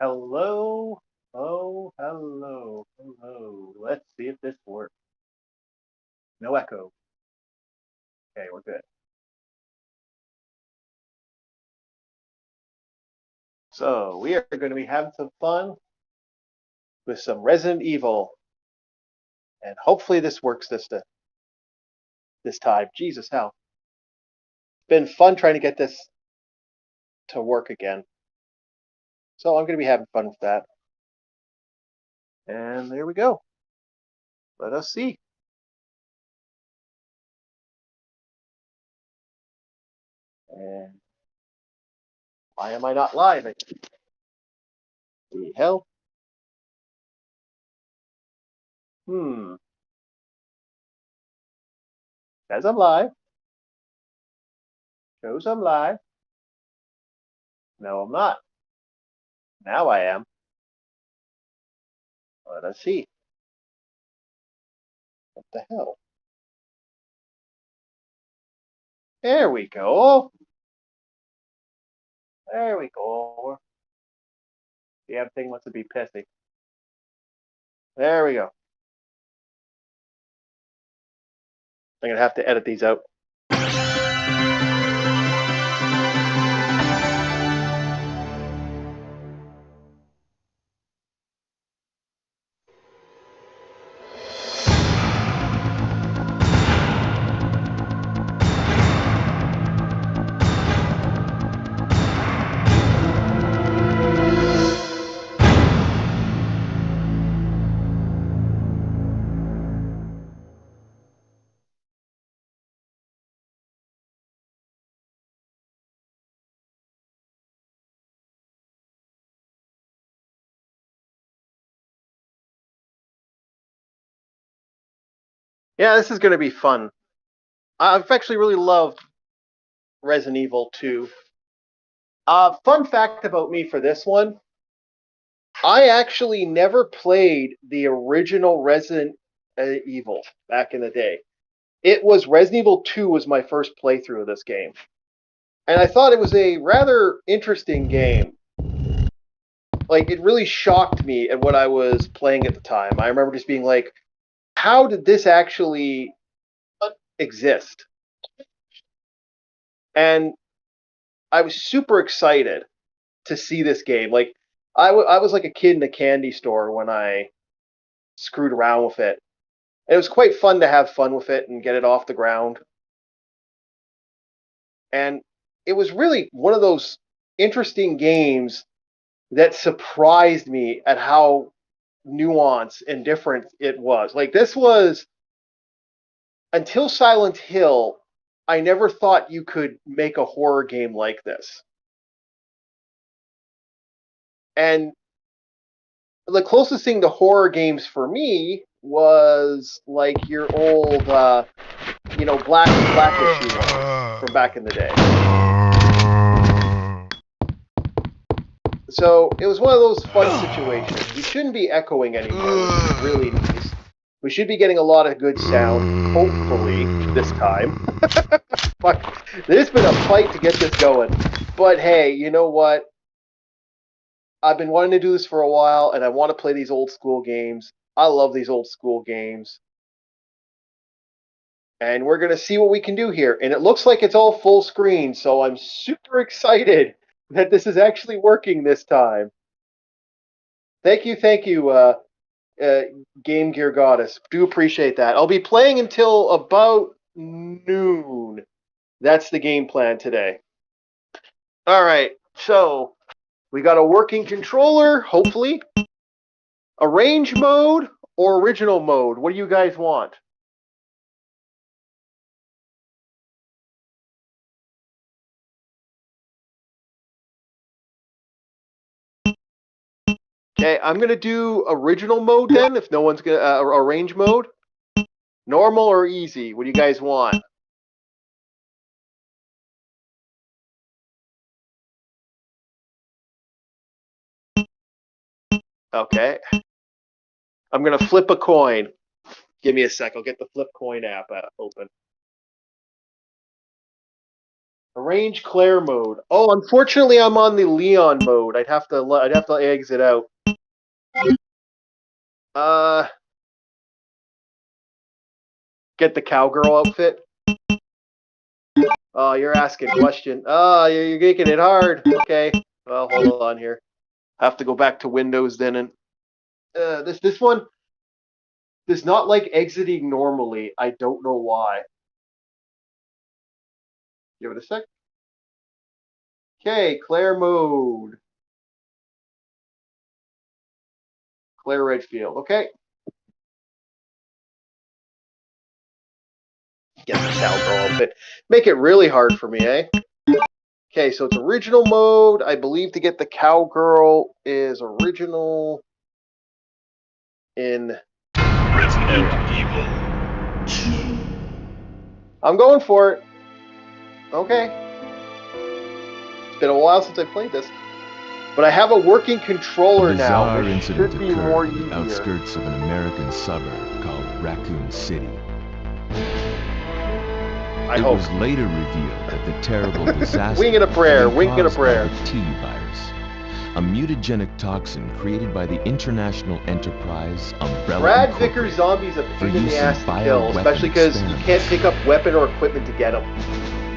Hello. Oh, hello. Hello. Let's see if this works. No echo. Okay, we're good. So we are going to be having some fun with some Resident Evil, and hopefully this works this time. Jesus, hell, it's been fun trying to get this to work again. So I'm going to be having fun with that. And there we go. Let us see. And why am I not live? The hell? Hmm. Says I'm live. Shows I'm live. No, I'm not. Now I am. Let us see. What the hell? There we go. There we go. The damn thing wants to be pissy. There we go. I'm going to have to edit these out. Yeah, this is going to be fun. I've actually really loved Resident Evil 2. Fun fact about me for this one, I actually never played the original Resident Evil back in the day. It was Resident Evil 2 was my first playthrough of this game. And I thought it was a rather interesting game. Like, it really shocked me at what I was playing at the time. I remember just being like, how did this actually exist? And I was super excited to see this game. Like, I was like a kid in a candy store when I screwed around with it. And it was quite fun to have fun with it and get it off the ground. And it was really one of those interesting games that surprised me at how nuanced and different it was. Like, this was, until Silent Hill, I never thought you could make a horror game like this. And the closest thing to horror games for me was like your old, Black Issue ones from back in the day. So it was one of those fun situations. We shouldn't be echoing anymore, which is really nice. We should be getting a lot of good sound, hopefully, this time. There's been a fight to get this going. But hey, you know what? I've been wanting to do this for a while, and I want to play these old school games. I love these old school games. And we're going to see what we can do here. And it looks like it's all full screen, so I'm super excited that this is actually working this time. Thank you, Game Gear Goddess. Do appreciate that. I'll be playing until about noon. That's the game plan today. All right, so we got a working controller, hopefully. Arrange mode or original mode? What do you guys want? Okay, I'm gonna do original mode then. If no one's gonna arrange mode, normal or easy. What do you guys want? Okay, I'm gonna flip a coin. Give me a sec. I'll get the flip coin app open. Arrange Claire mode. Oh, unfortunately, I'm on the Leon mode. I'd have to exit out. Get the cowgirl outfit. Oh, you're asking a question. Oh, you're making it hard. Okay. Well, hold on here. I have to go back to Windows then, and this one does not like exiting normally. I don't know why. Give it a sec. Okay, Claire mode. Claire Redfield. Okay. Get the cowgirl outfit. Make it really hard for me, eh? Okay, so it's original mode. I believe to get the cowgirl is original in Resident Evil 2. I'm going for it. Okay. It's been a while since I played this. But I have a working controller now. A bizarre incident should be more occurred in the easier. outskirts of an American suburb called Raccoon City. I It hope. was later revealed that the terrible disaster Wing it a prayer, had been wing it a caused by prayer. the T-virus, a mutagenic toxin created by the international enterprise Umbrella Brad Incorporated. Vickers zombies a for pain in use the in ass to bioweapon kill, especially because you can't experiments. pick up weapon or equipment to get them.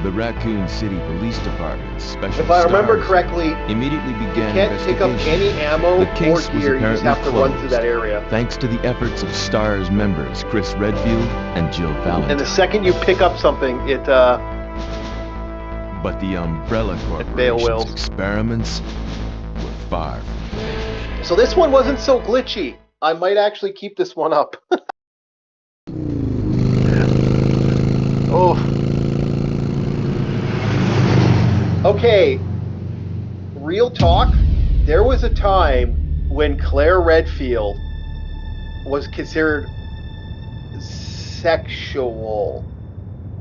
The Raccoon City Police Department's special If I remember stars correctly, immediately you began can't pick up investigation. any ammo The or case was gear. You just apparently have to run through closed. that area. Thanks to the efforts of STARS members Chris Redfield and Jill Valentine. And the second you pick up something, it But the Umbrella Vail Corporation's Wills. experiments were far from finished. So this one wasn't so glitchy. I might actually keep this one up. Oh. Okay. Real talk. There was a time when Claire Redfield was considered sexual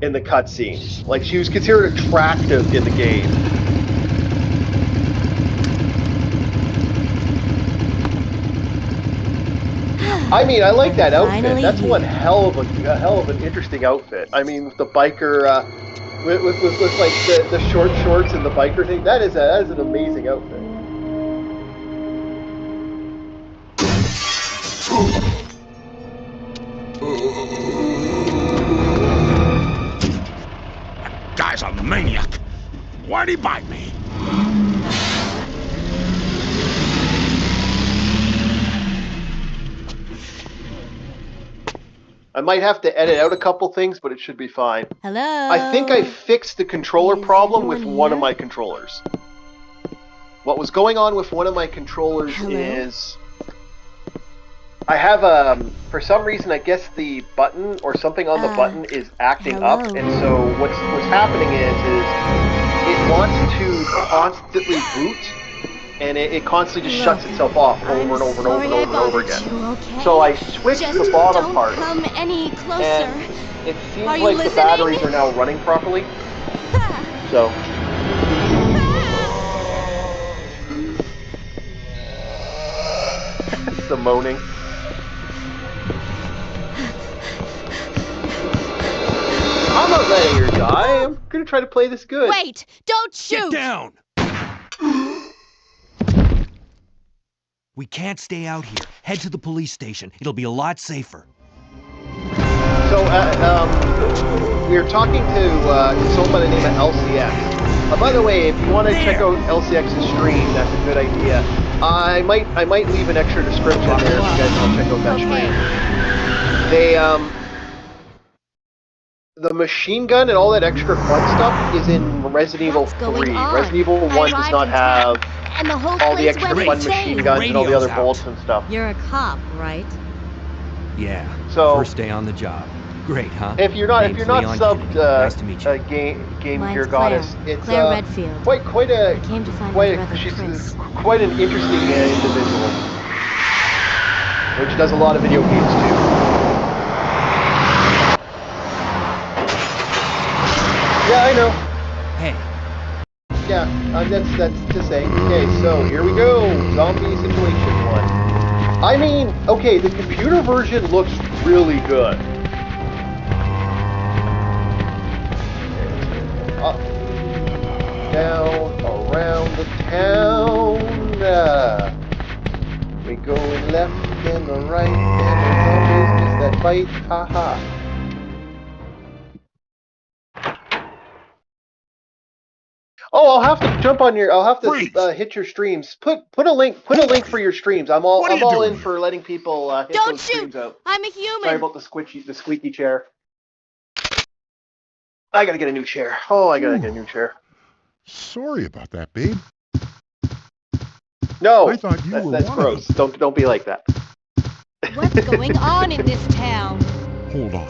in the cutscenes. Like, she was considered attractive in the game. I mean, I like that outfit. Finally That's one here. hell of an interesting outfit. I mean, with the biker, with like the short shorts and the biker thing. That is an amazing outfit. Guy's a maniac. Why'd he bite me? I might have to edit out a couple things, but it should be fine. Hello. I think I fixed the controller Is problem with anyone one of here? my controllers. What was going on with one of my controllers Hello? is I have for some reason I guess the button or something on the button is acting up, hello? and so what's happening is it wants to constantly boot, and it constantly just shuts Look, itself off over I'm and over and over sorry and I over and over bothered again. you, okay? So I switched Just the bottom don't part, come any closer. and it seems Are you like the listening? batteries are now running properly. So the moaning. I'm not letting her die. I'm gonna try to play this good. Wait! Don't shoot! Get down! We can't stay out here. Head to the police station. It'll be a lot safer. So, we were talking to someone by the name of LCX. By the way, if you want to check out LCX's stream, that's a good idea. I might leave an extra description there if you guys want to check out that stream. They the machine gun and all that extra fun stuff is in Resident Evil What's 3. going on? Resident Evil 1 I does arrived not in town, have and the whole all the place extra went fun insane. machine guns and all the Radio's other out. bullets and stuff. You're a cop, right? Yeah. So- First day on the job. Great, huh? If you're not Name's Leon subbed Kennedy. Nice to meet you. Game Mine's Gear Claire. Goddess, it's Claire Redfield. quite I came to find my brother she's Chris. quite an interesting individual, which does a lot of video games too. Yeah, I know. Hey, Yeah, that's to say. Okay, so here we go. Zombie Situation 1. I mean, okay, the computer version looks really good. down around the town. We going left and the right, and the zombies just that bite. Haha. Oh, I'll have to jump on your. I'll have to Freeze. hit your streams. Put a link. Put a link for your streams. I'm all What are you in doing? for letting people hit Don't those shoot! streams out. I'm a Sorry human. about the squeaky chair. I gotta get a new chair. Oh, I gotta get a new chair. Sorry about that, babe. No, I thought you were that's one gross. of them. Don't be like that. What's going on in this town? Hold on.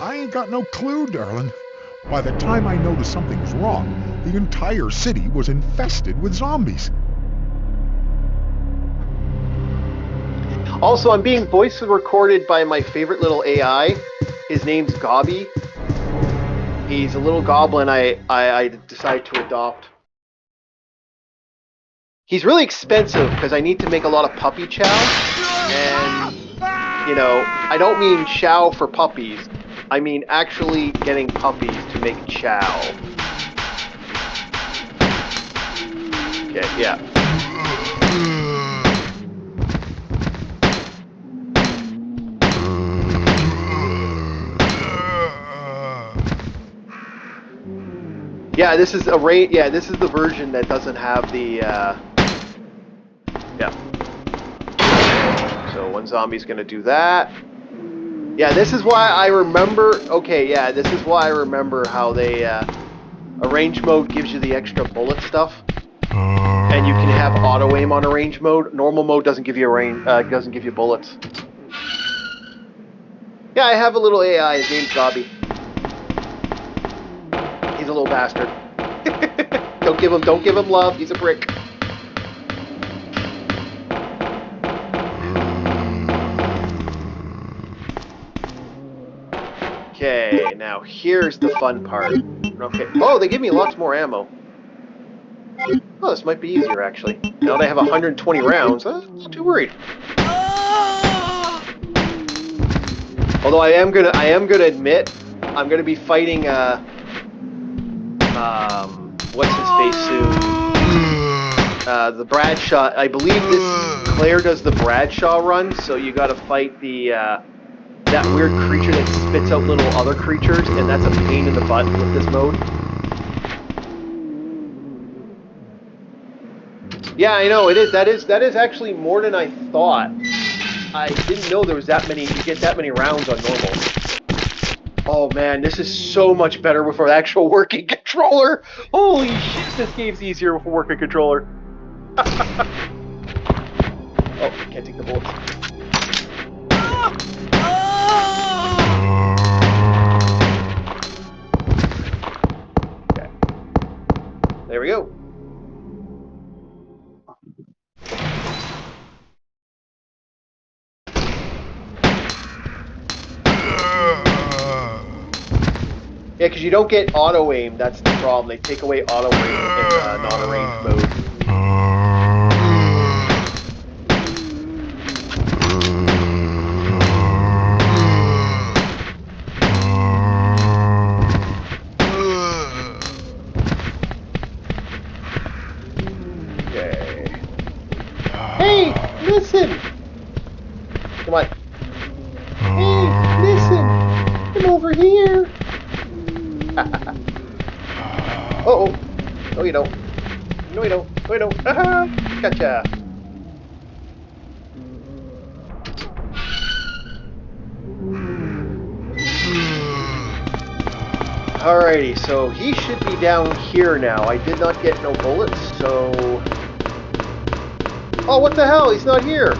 I ain't got no clue, darling. By the time I noticed something was wrong, the entire city was infested with zombies. Also, I'm being voice recorded by my favorite little AI. His name's Gobby. He's a little goblin I decided to adopt. He's really expensive because I need to make a lot of puppy chow. And, you know, I don't mean chow for puppies. I mean actually getting puppies to make chow. Okay, yeah. Yeah, this is this is the version that doesn't have the yeah. So one zombie's gonna do that. Yeah, this is why I remember. Okay, yeah, this is why I remember how they arrange mode gives you the extra bullet stuff, and you can have auto aim on arrange mode. Normal mode doesn't give you doesn't give you bullets. Yeah, I have a little AI. His name's Gobby. He's a little bastard. Don't give him love. He's a prick. Okay, now here's the fun part. Okay. Oh, they give me lots more ammo. Oh, this might be easier actually. Now they have 120 rounds. I'm not too worried. Although I am gonna admit, I'm gonna be fighting what's his face soon? The Bradshaw. I believe this Claire does the Bradshaw run, so you got to fight the that weird creature that spits out little other creatures, and that's a pain in the butt with this mode. Yeah, I know it is. That is actually more than I thought. I didn't know there was that many. You get that many rounds on normal. Oh man, this is so much better with an actual working controller. Holy shit, this game's easier with a working controller. Oh, can't take the bullets. Okay. There we go. Yeah, because you don't get auto aim. That's the problem. They take away auto aim in non-arranged mode. Okay. Hey, listen! Come on. Hey, listen! I'm over here! Uh-oh. No, you don't. No, you don't. No, you don't. Aha! Gotcha! Alrighty, so he should be down here now. I did not get no bullets, so... Oh, what the hell? He's not here!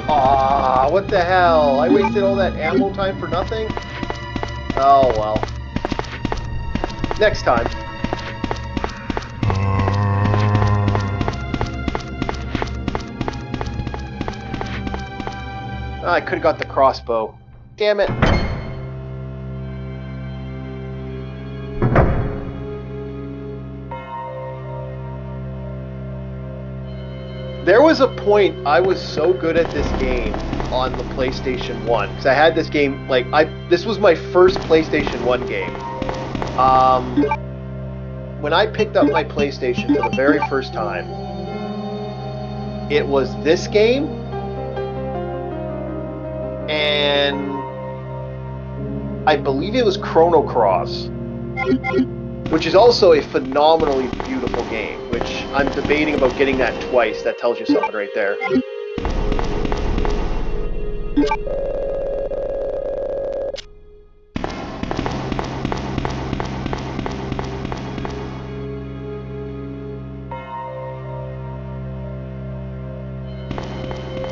Ah, what the hell? I wasted all that ammo time for nothing? Oh, well. Next time. Oh, I could have got the crossbow. Damn it. There was a point I was so good at this game on the PlayStation 1 because I had this game this was my first PlayStation 1 game. When I picked up my PlayStation for the very first time, it was this game and I believe it was Chrono Cross, which is also a phenomenally beautiful game, which I'm debating about getting that twice. That tells you something right there.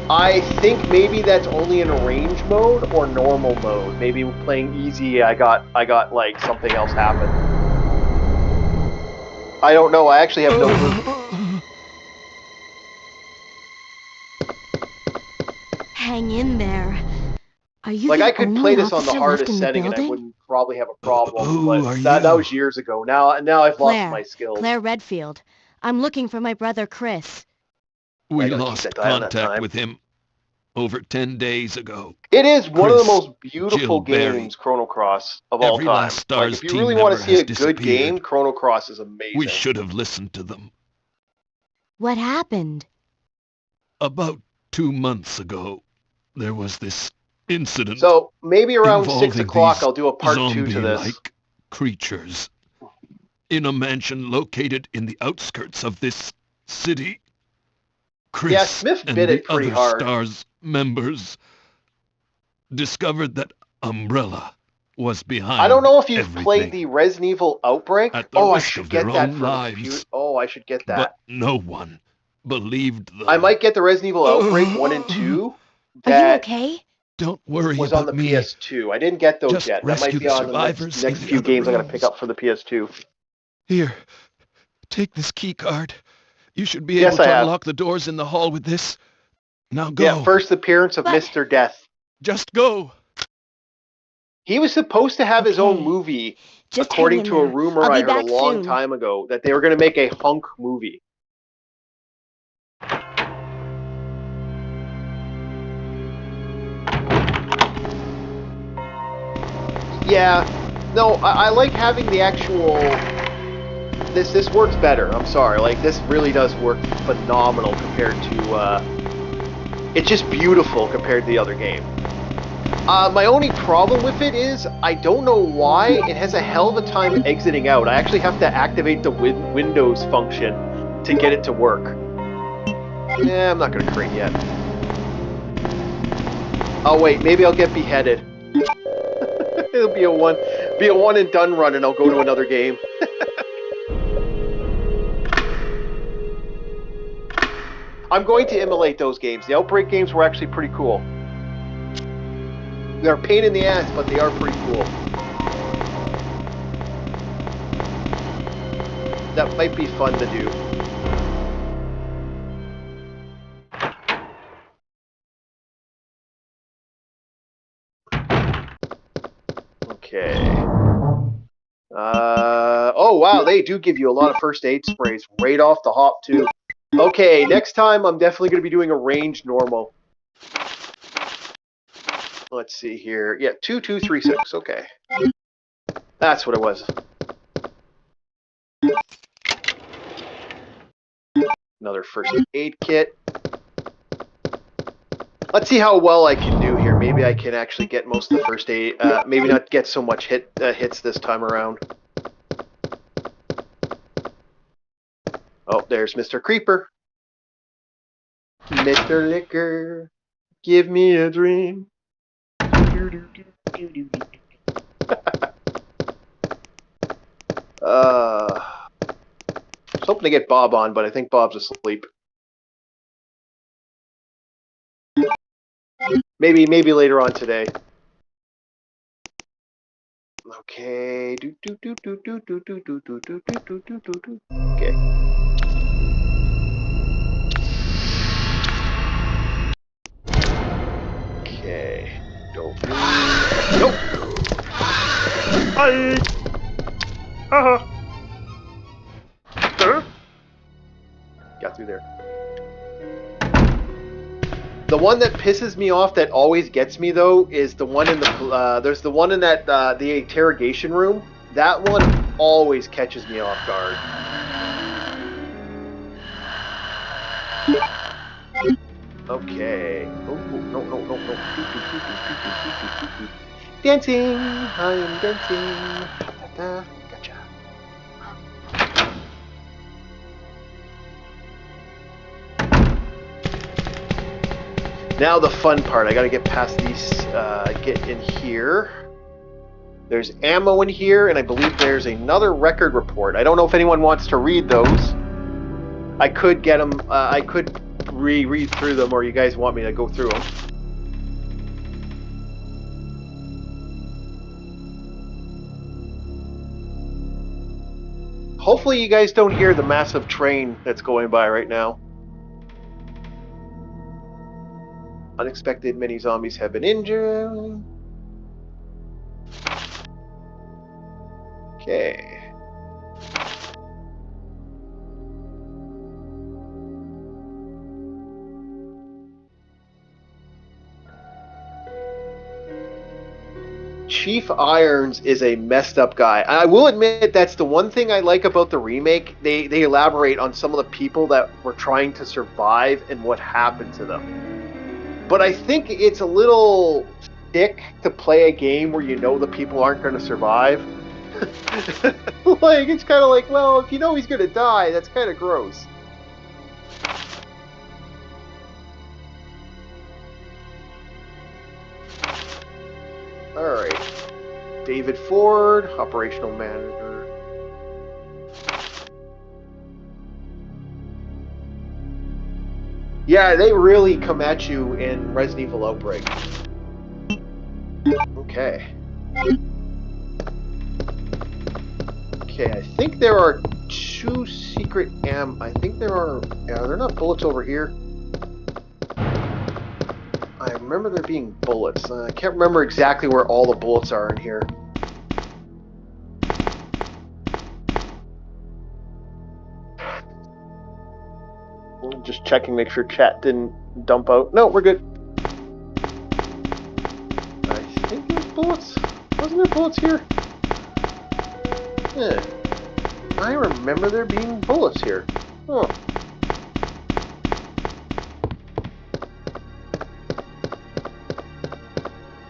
I think maybe that's only in range mode or normal mode. Maybe playing easy, I got like something else happen. I don't know. I actually have no clue. Hang in there. Are you Like the I could only play this on the officer left hardest in the setting and I building? wouldn't probably have a problem. Who But are that you? was years ago. Now I've lost my skills. Claire Redfield. I'm looking for my brother Chris. We gotta keep lost that guy on that contact time. with him over 10 days ago. It is one of the Chris, most beautiful Jill Berry. games, Chrono Cross, of all Every time. last Stars Like, if you team really want to member see a has good disappeared. game, Chrono Cross is amazing. We should have listened to them. What happened? About 2 months ago, there was this incident So maybe around 6 involving o'clock these I'll do a part 2 to this. zombie-like creatures in a mansion located in the outskirts of this city. Chris Yeah, Smith and bit the it pretty other hard. Stars members discovered that Umbrella was behind I don't know if you've everything. played the Resident Evil Outbreak. At the Oh, I risk should of get their that own for the lives. computer. Oh, I should get that. But no one believed them. I might get the Resident Evil Outbreak 1 and 2 Are you that okay? Don't worry was about on the me. PS2. I didn't get those Just yet. That might rescue be the on the survivors next in the few other games I'm going to rooms. pick up for the PS2. Here, take this key card. You should be Yes, able I to have. unlock the doors in the hall with this. Now go. Yeah, first appearance of But- Mr. Death. Just go. He was supposed to have his own Okay. movie, Just according hang in to a there. rumor I'll I be heard a back long soon. time ago, that they were going to make a Hunk movie. Yeah, no, I like having the actual. This works better. I'm sorry, like this really does work phenomenal compared to. It's just beautiful compared to the other game. My only problem with it is I don't know why it has a hell of a time exiting out. I actually have to activate the Windows function to get it to work. Yeah, I'm not gonna crate yet. Oh wait, maybe I'll get beheaded. It'll be a one and done run, and I'll go to another game. I'm going to emulate those games. The Outbreak games were actually pretty cool. They're a pain in the ass, but they are pretty cool. That might be fun to do. Okay. Oh wow, they do give you a lot of first aid sprays right off the hop too. Okay, next time I'm definitely going to be doing a range normal. Let's see here. Yeah, 2236. Okay. That's what it was. Another first aid kit. Let's see how well I can do here. Maybe I can actually get most of the first aid. Maybe not get so much hits this time around. Oh, there's Mr. Creeper. Mr. Liquor, give me a dream. I was hoping to get Bob on, but I think Bob's asleep. Maybe later on today. Okay. Okay. Okay. Don't. Nope. Hi. Got through there. The one that pisses me off that always gets me though is the one in the there's the one in that the interrogation room. That one always catches me off guard. Okay. Oh, no, no, no, no. Dancing! I am dancing. Gotcha. Now the fun part. I gotta get past these, get in here. There's ammo in here, and I believe there's another record report. I don't know if anyone wants to read those. I could get them, I could read through them, or you guys want me to go through them. Hopefully you guys don't hear the massive train that's going by right now. Unexpected many zombies have been injured. Okay. Chief Irons is a messed up guy. I will admit that's the one thing I like about the remake. They elaborate on some of the people that were trying to survive and what happened to them. But I think it's a little thick to play a game where you know the people aren't going to survive. Like, it's kind of like, well, if you know he's going to die, that's kind of gross. Alright. David Ford, operational manager. Yeah, they really come at you in Resident Evil Outbreak. Okay. Okay, I think there are 2 secret I think there are... Yeah, they're not bullets over here. I remember there being bullets. I can't remember exactly where all the bullets are in here. Just checking, make sure chat didn't dump out. No, we're good. I think there's bullets. Wasn't there bullets here? Yeah. I remember there being bullets here. Huh.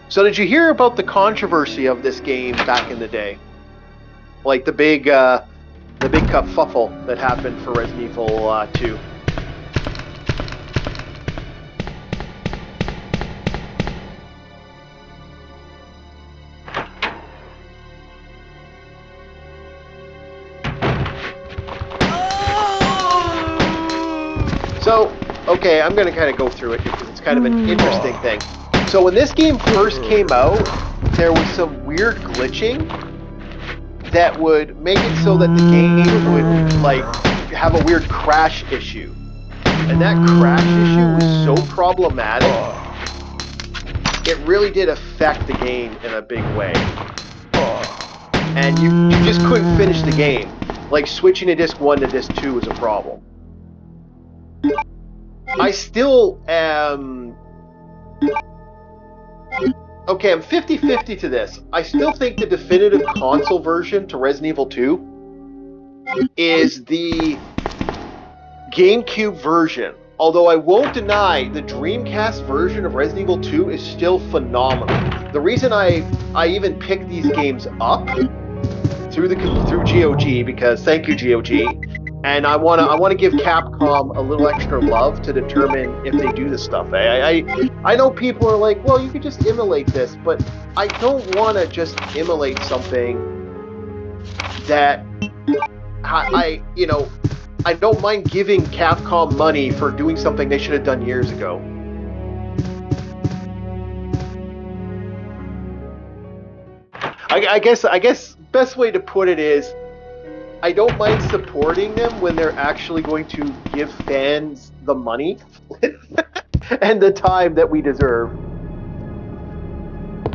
So did you hear about the controversy of this game back in the day? Like the big kerfuffle that happened for Resident Evil 2. So, okay, I'm going to kind of go through it because it's kind of an interesting thing. So when this game first came out, there was some weird glitching that would make it so that the game would, like, have a weird crash issue. And that crash issue was so problematic, it really did affect the game in a big way. And you just couldn't finish the game. Like, switching to disc 1 to disc 2 was a problem. I still am... Okay, I'm 50-50 to this. I still think the definitive console version to Resident Evil 2 is the GameCube version. Although I won't deny the Dreamcast version of Resident Evil 2 is still phenomenal. The reason I even picked these games up through GOG, because thank you GOG, and I want to give Capcom a little extra love to determine if they do this stuff. I know people are like, well, you could just emulate this, but I don't want to just emulate something that I don't mind giving Capcom money for doing something they should have done years ago. I guess best way to put it is, I don't mind supporting them when they're actually going to give fans the money and the time that we deserve.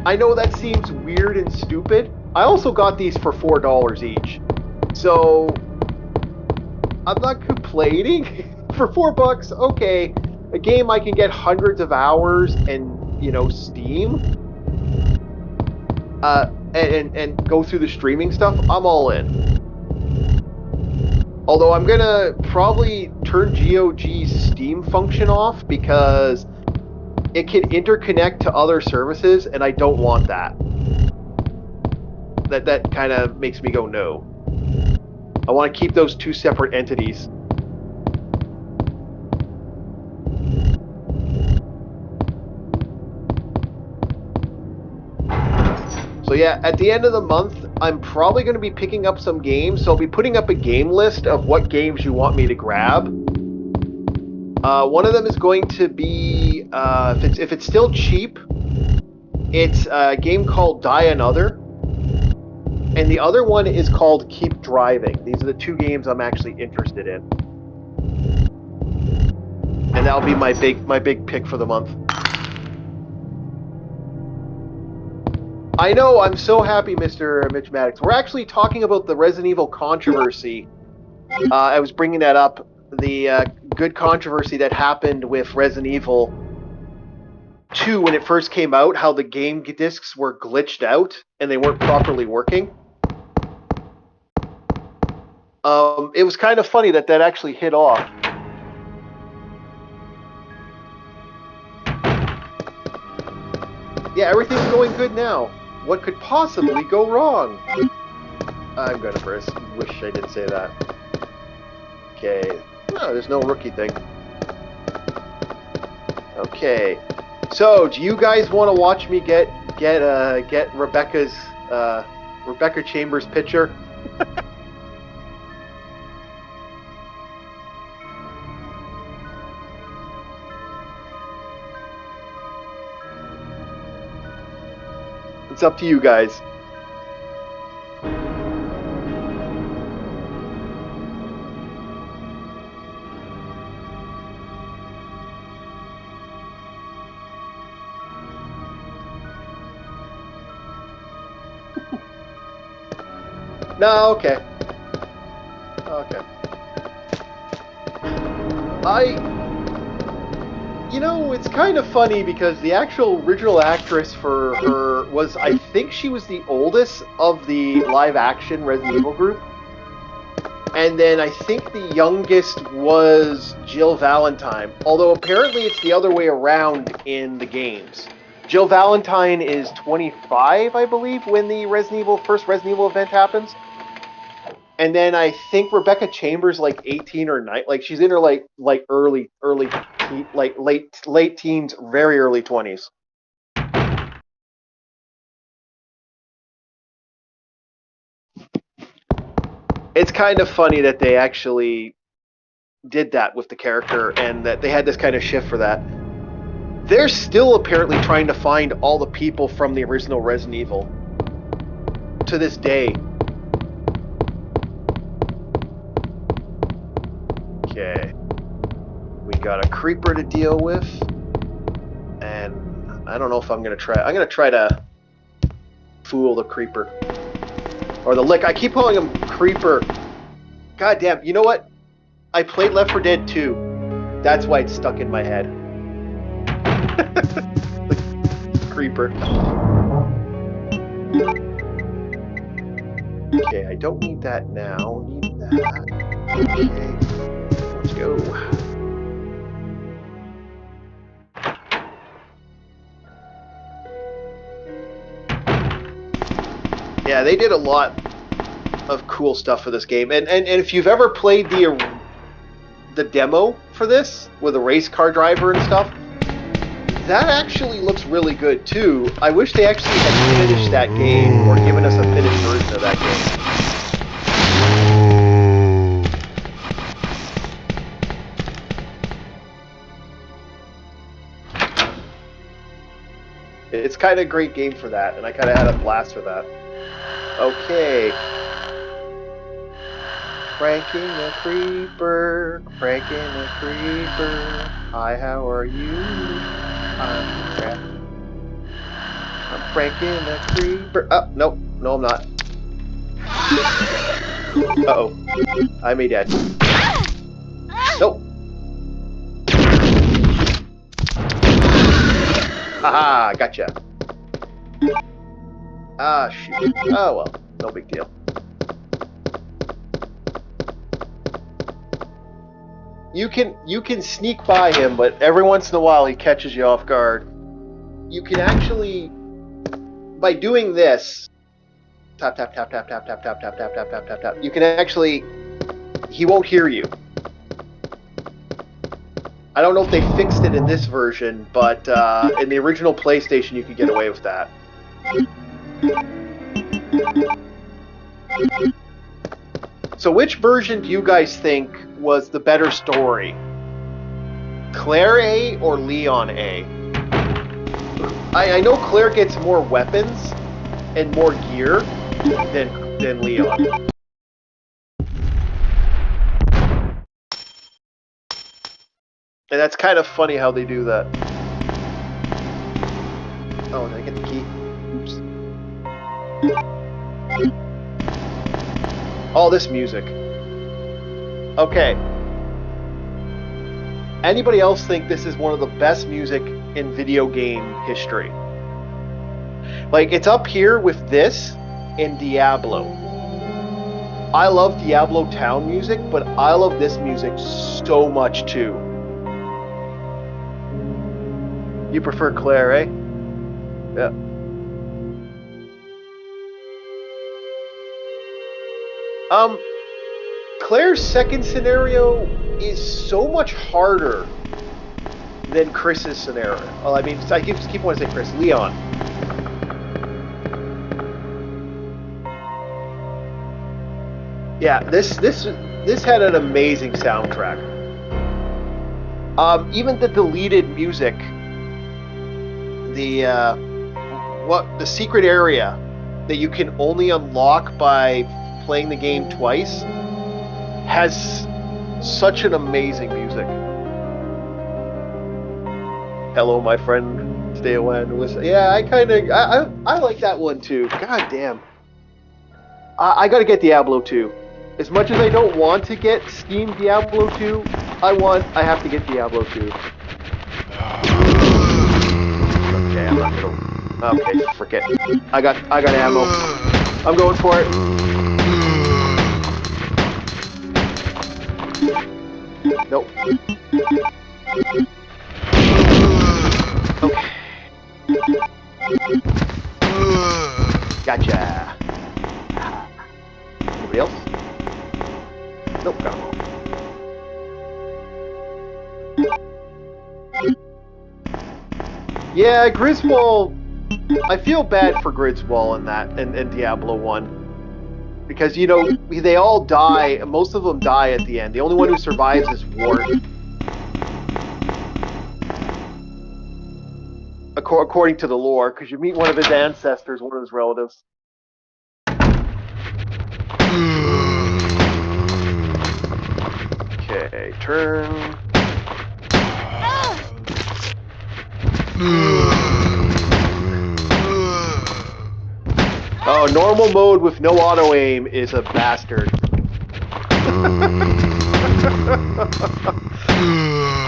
I know that seems weird and stupid. I also got these for $4 each. So I'm not complaining. For $4, okay. a game I can get hundreds of hours and, you know, Steam, and go through the streaming stuff, I'm all in. Although I'm gonna probably turn GOG's Steam function off because it can interconnect to other services, and I don't want that. That kind of makes me go no. I want to keep those two separate entities. So yeah, at the end of the month, I'm probably going to be picking up some games. So I'll be putting up a game list of what games you want me to grab. One of them is going to be, if it's still cheap, it's a game called Die Another. And the other one is called Keep Driving. These are the two games I'm actually interested in. And that'll be my big pick for the month. I know, I'm so happy, Mr. Mitch Maddox. We're actually talking about the Resident Evil controversy. I was bringing that up. The good controversy that happened with Resident Evil 2 when it first came out, how the game discs were glitched out and they weren't properly working. It was kind of funny that actually hit off. Yeah, everything's going good now. What could possibly go wrong? I'm gonna wish I didn't say that. Okay. No, there's no rookie thing. Okay. So, do you guys want to watch me get Rebecca Chambers' picture? It's up to you guys. No, okay. Okay. You know, it's kind of funny because the actual original actress for her was, I think she was the oldest of the live-action Resident Evil group. And then I think the youngest was Jill Valentine. Although apparently it's the other way around in the games. Jill Valentine is 25, I believe, when the first Resident Evil event happens. And then I think Rebecca Chambers like 18 or 9, like she's in her like early like late teens, very early 20s. It's kind of funny that they actually did that with the character and that they had this kind of shift for that. They're still apparently trying to find all the people from the original Resident Evil to this day. Okay. We got a creeper to deal with. And I don't know if I'm going to try to fool the creeper. Or the lick. I keep calling him creeper. God damn. You know what? I played Left 4 Dead 2. That's why it's stuck in my head. The creeper. Okay, I don't need that now. Need that. Okay. Let's go. Yeah, they did a lot of cool stuff for this game. And if you've ever played the demo for this with a race car driver and stuff, that actually looks really good too. I wish they actually had finished that game or given us a finished version of that game. It's kind of a great game for that, and I kind of had a blast for that. Okay. Pranking a creeper, pranking a creeper. Hi, how are you? I'm pranking a creeper. Oh, nope. No, I'm not. Uh-oh. I may dead. Nope. Haha, gotcha. Ah, shoot. Oh well, no big deal. You can sneak by him, but every once in a while he catches you off guard. You can actually, by doing this, tap tap tap tap tap tap tap tap tap tap tap tap tap. You can actually, he won't hear you. I don't know if they fixed it in this version, but in the original PlayStation you could get away with that. So which version do you guys think was the better story? Claire A or Leon A? I know Claire gets more weapons and more gear than Leon. And that's kind of funny how they do that. Oh, did I get the key? Oops. All this music. Okay. Anybody else think this is one of the best music in video game history? Like, it's up here with this and Diablo. I love Diablo Town music, but I love this music so much too. You prefer Claire, eh? Yeah. Claire's second scenario is so much harder than Chris's scenario. Well, I mean, I keep wanting to say Chris. Leon. Yeah, this had an amazing soundtrack. Even the deleted music, the secret area that you can only unlock by playing the game twice has such an amazing music. Hello, my friend. Stay away and listen. Yeah, I like that one too. God damn. I gotta get Diablo 2. As much as I don't want to get Steam Diablo 2, I have to get Diablo 2. Okay, I'm not gonna. Okay, forget. I got ammo. I'm going for it. Nope. Okay. Gotcha. Anybody else? Nope, got him. Yeah, Griswold. I feel bad for Griswold in that, in Diablo 1. Because, you know, they all die, most of them die at the end. The only one who survives is Wart. According to the lore, because you meet one of his ancestors, one of his relatives. Okay, turn. Oh, normal mode with no auto aim is a bastard.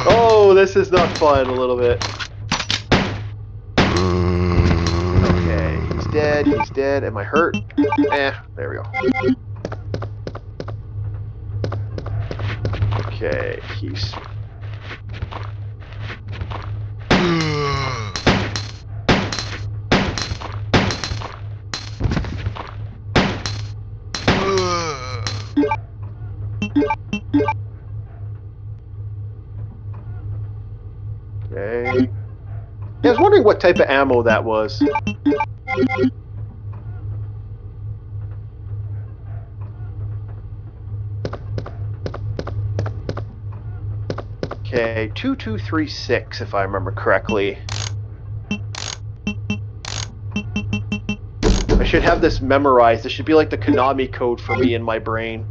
Oh, this is not fun a little bit. Okay, he's dead. Am I hurt? There we go. Okay, he's... Okay. Yeah, I was wondering what type of ammo that was. Okay, 2236 if I remember correctly. I should have this memorized. This should be like the Konami code for me in my brain.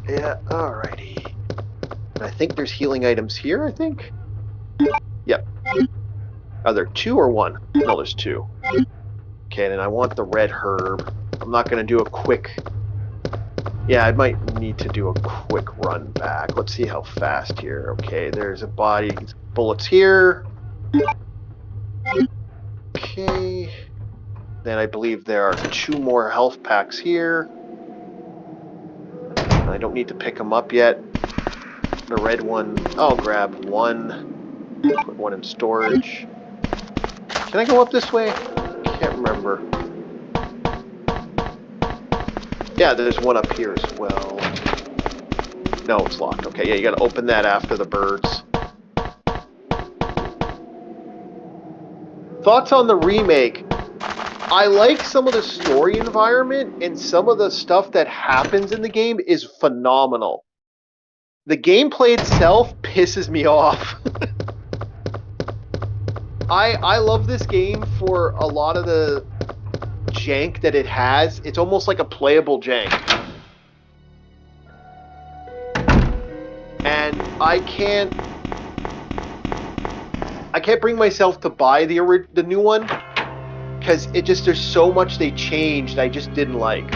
Yeah, alrighty. I think there's healing items here, I think? Yep. Are there 2 or 1? No, there's 2. Okay, then I want the red herb. I'm not going to do a quick Yeah, I might need to do a quick run back. Let's see how fast here. Okay, there's a body. Bullets here. Okay. Then I believe there are 2 more health packs here. I don't need to pick them up yet. The red one, I'll grab 1. Put 1 in storage. Can I go up this way? Can't remember. Yeah, there's 1 up here as well. No, it's locked. Okay, yeah, you gotta open that after the birds. Thoughts on the remake? I like some of the story environment, and some of the stuff that happens in the game is phenomenal. The gameplay itself pisses me off. I love this game for a lot of the jank that it has. It's almost like a playable jank. And I can't bring myself to buy the new one because it just, there's so much they changed I just didn't like.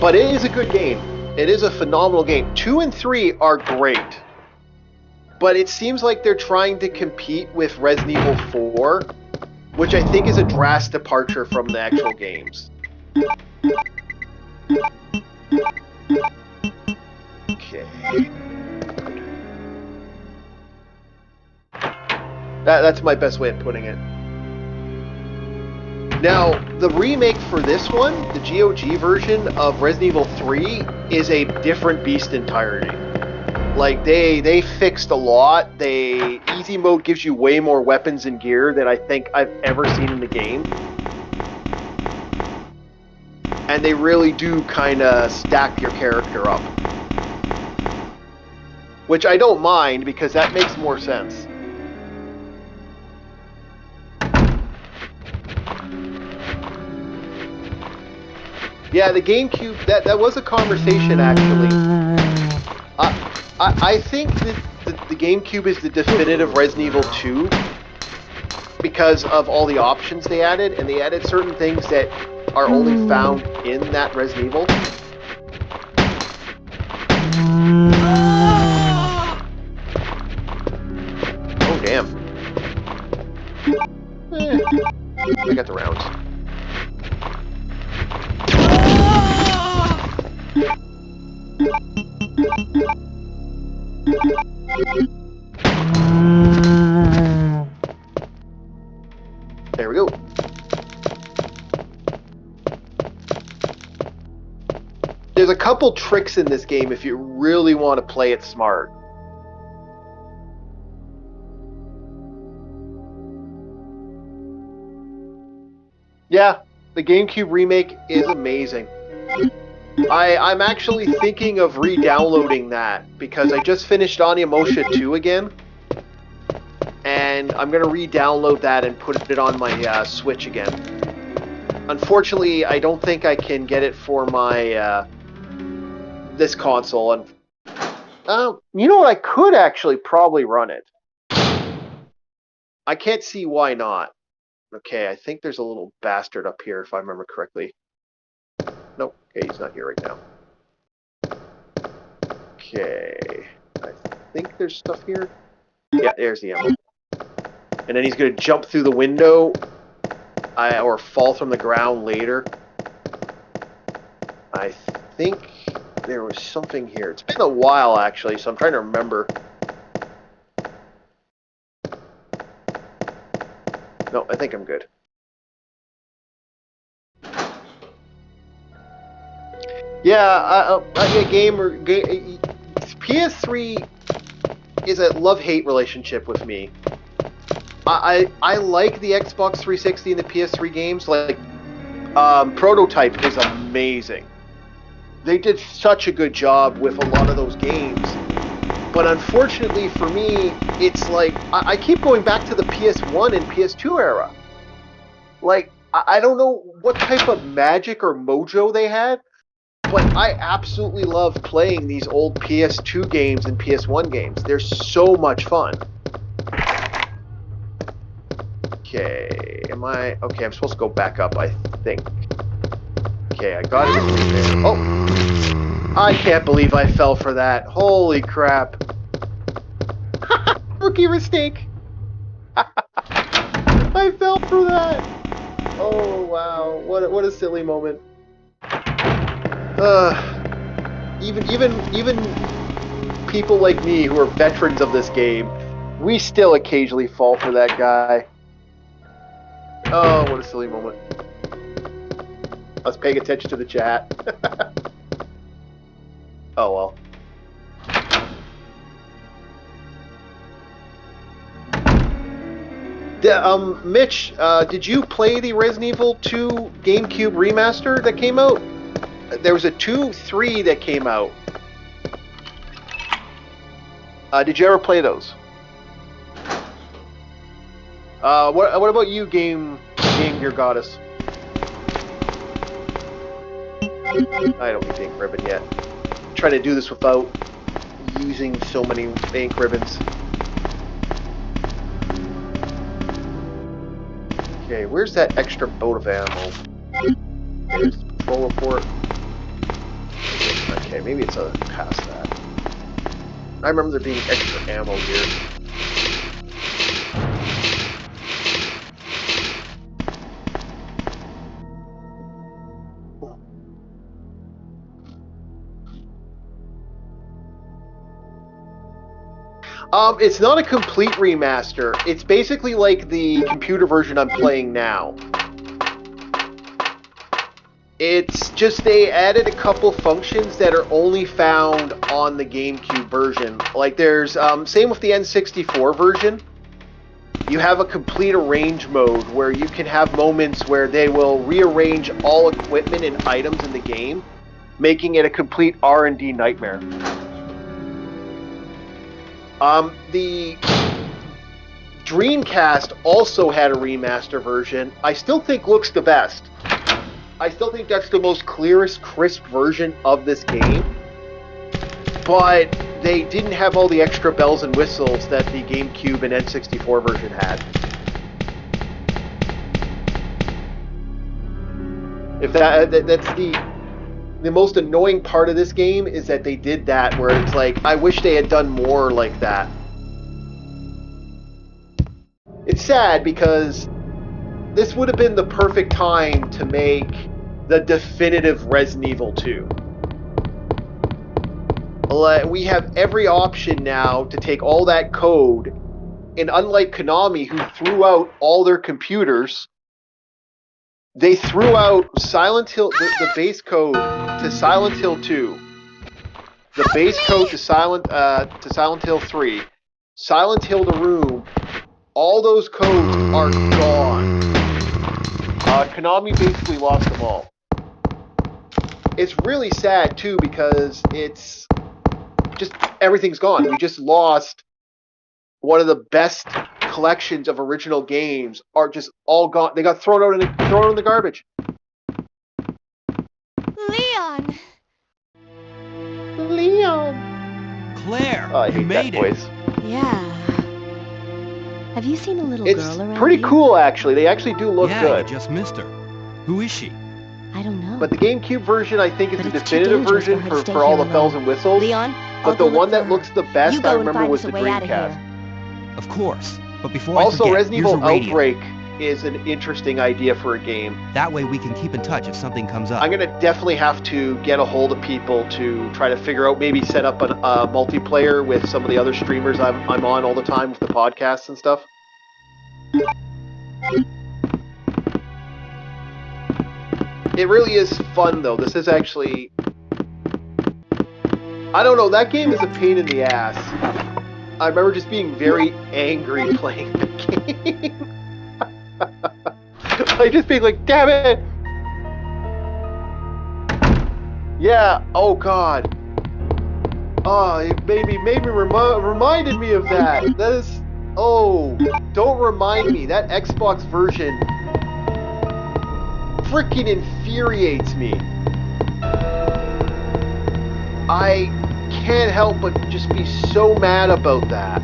But it is a good game. It is a phenomenal game. 2 and 3 are great. But it seems like they're trying to compete with Resident Evil 4, which I think is a drastic departure from the actual games. Okay. That's my best way of putting it. Now, the remake for this one, the GOG version of Resident Evil 3, is a different beast entirely. Like, they fixed a lot. Easy mode gives you way more weapons and gear than I think I've ever seen in the game. And they really do kind of stack your character up. Which I don't mind, because that makes more sense. Yeah, the GameCube, that was a conversation, actually. I think that the GameCube is the definitive Resident Evil 2 because of all the options they added, and they added certain things that are only found in that Resident Evil. Oh, damn. I got the rounds. There we go. There's a couple tricks in this game if you really want to play it smart. Yeah, the GameCube remake is amazing. I'm actually thinking of re-downloading that because I just finished Onimusha 2 again. And I'm going to re-download that and put it on my Switch again. Unfortunately, I don't think I can get it for my this console. And you know what? I could actually probably run it. I can't see why not. Okay, I think there's a little bastard up here if I remember correctly. Nope, okay, he's not here right now. Okay, I think there's stuff here. Yeah, there's the ammo. And then he's going to jump through the window or fall from the ground later. I think there was something here. It's been a while, actually, so I'm trying to remember. No, I think I'm good. Yeah, PS3 is a love-hate relationship with me. I like the Xbox 360 and the PS3 games. Like, Prototype is amazing. They did such a good job with a lot of those games. But unfortunately for me, it's like, I keep going back to the PS1 and PS2 era. Like, I don't know what type of magic or mojo they had, but I absolutely love playing these old PS2 games and PS1 games. They're so much fun. Okay, okay, I'm supposed to go back up, I think. Okay, I got it. Oh! I can't believe I fell for that. Holy crap. Rookie mistake! I fell for that! Oh, wow. What a silly moment. Even people like me who are veterans of this game, we still occasionally fall for that guy. Oh, what a silly moment. I was paying attention to the chat. Oh well. Mitch, did you play the Resident Evil 2 GameCube remaster that came out? There was a 2, 3 that came out. Did you ever play those? What about you, Game Gear Goddess? I don't need ink ribbon yet. I'm trying to do this without using so many ink ribbons. Okay, where's that extra boat of ammo? Okay, there's the patrol report. Okay, maybe it's past that. I remember there being extra ammo here. It's not a complete remaster. It's basically like the computer version I'm playing now. It's just they added a couple functions that are only found on the GameCube version. Like there's, same with the N64 version. You have a complete arrange mode where you can have moments where they will rearrange all equipment and items in the game, making it a complete R&D nightmare. The Dreamcast also had a remaster version. I still think looks the best. I still think that's the most clearest, crisp version of this game. But they didn't have all the extra bells and whistles that the GameCube and N64 version had. If that's the most annoying part of this game is that they did that, where it's like, I wish they had done more like that. It's sad because this would have been the perfect time to make the definitive Resident Evil 2. We have every option now to take all that code, and unlike Konami, who threw out all their computers, they threw out Silent Hill, the base code to Silent Hill 2, the base code to Silent Hill 3, Silent Hill The Room. All those codes are gone. Konami basically lost them all. It's really sad too because it's just everything's gone. We just lost one of the best collections of original games. Are just all gone. They got thrown out in the garbage. Leon! Leon. Claire, Oh, I you hate made that it. voice. Yeah. Have you seen a little It's girl around pretty here? cool, actually. They actually do look Yeah, good. you just missed her. Who is she? I don't know. But the GameCube version, I think, is But the it's too definitive dangerous version for her to stay for all here the bells alone. and whistles. Leon, But I'll the go look one for that her. looks the best, You go I and remember, find was us the a way out of Dreamcast. here. Of course. But before I Also, forget, Resident here's Evil a radio. Outbreak is an interesting idea for a game. That way we can keep in touch if something comes up. I'm going to definitely have to get a hold of people to try to figure out, maybe set up a multiplayer with some of the other streamers I'm on all the time with the podcasts and stuff. It really is fun, though. This is actually... I don't know, that game is a pain in the ass. I remember just being very angry playing the game. Like, just being like, damn it! Yeah, oh god. Oh, it reminded me of that. That is... Oh, don't remind me. That Xbox version freaking infuriates me. I can't help but just be so mad about that.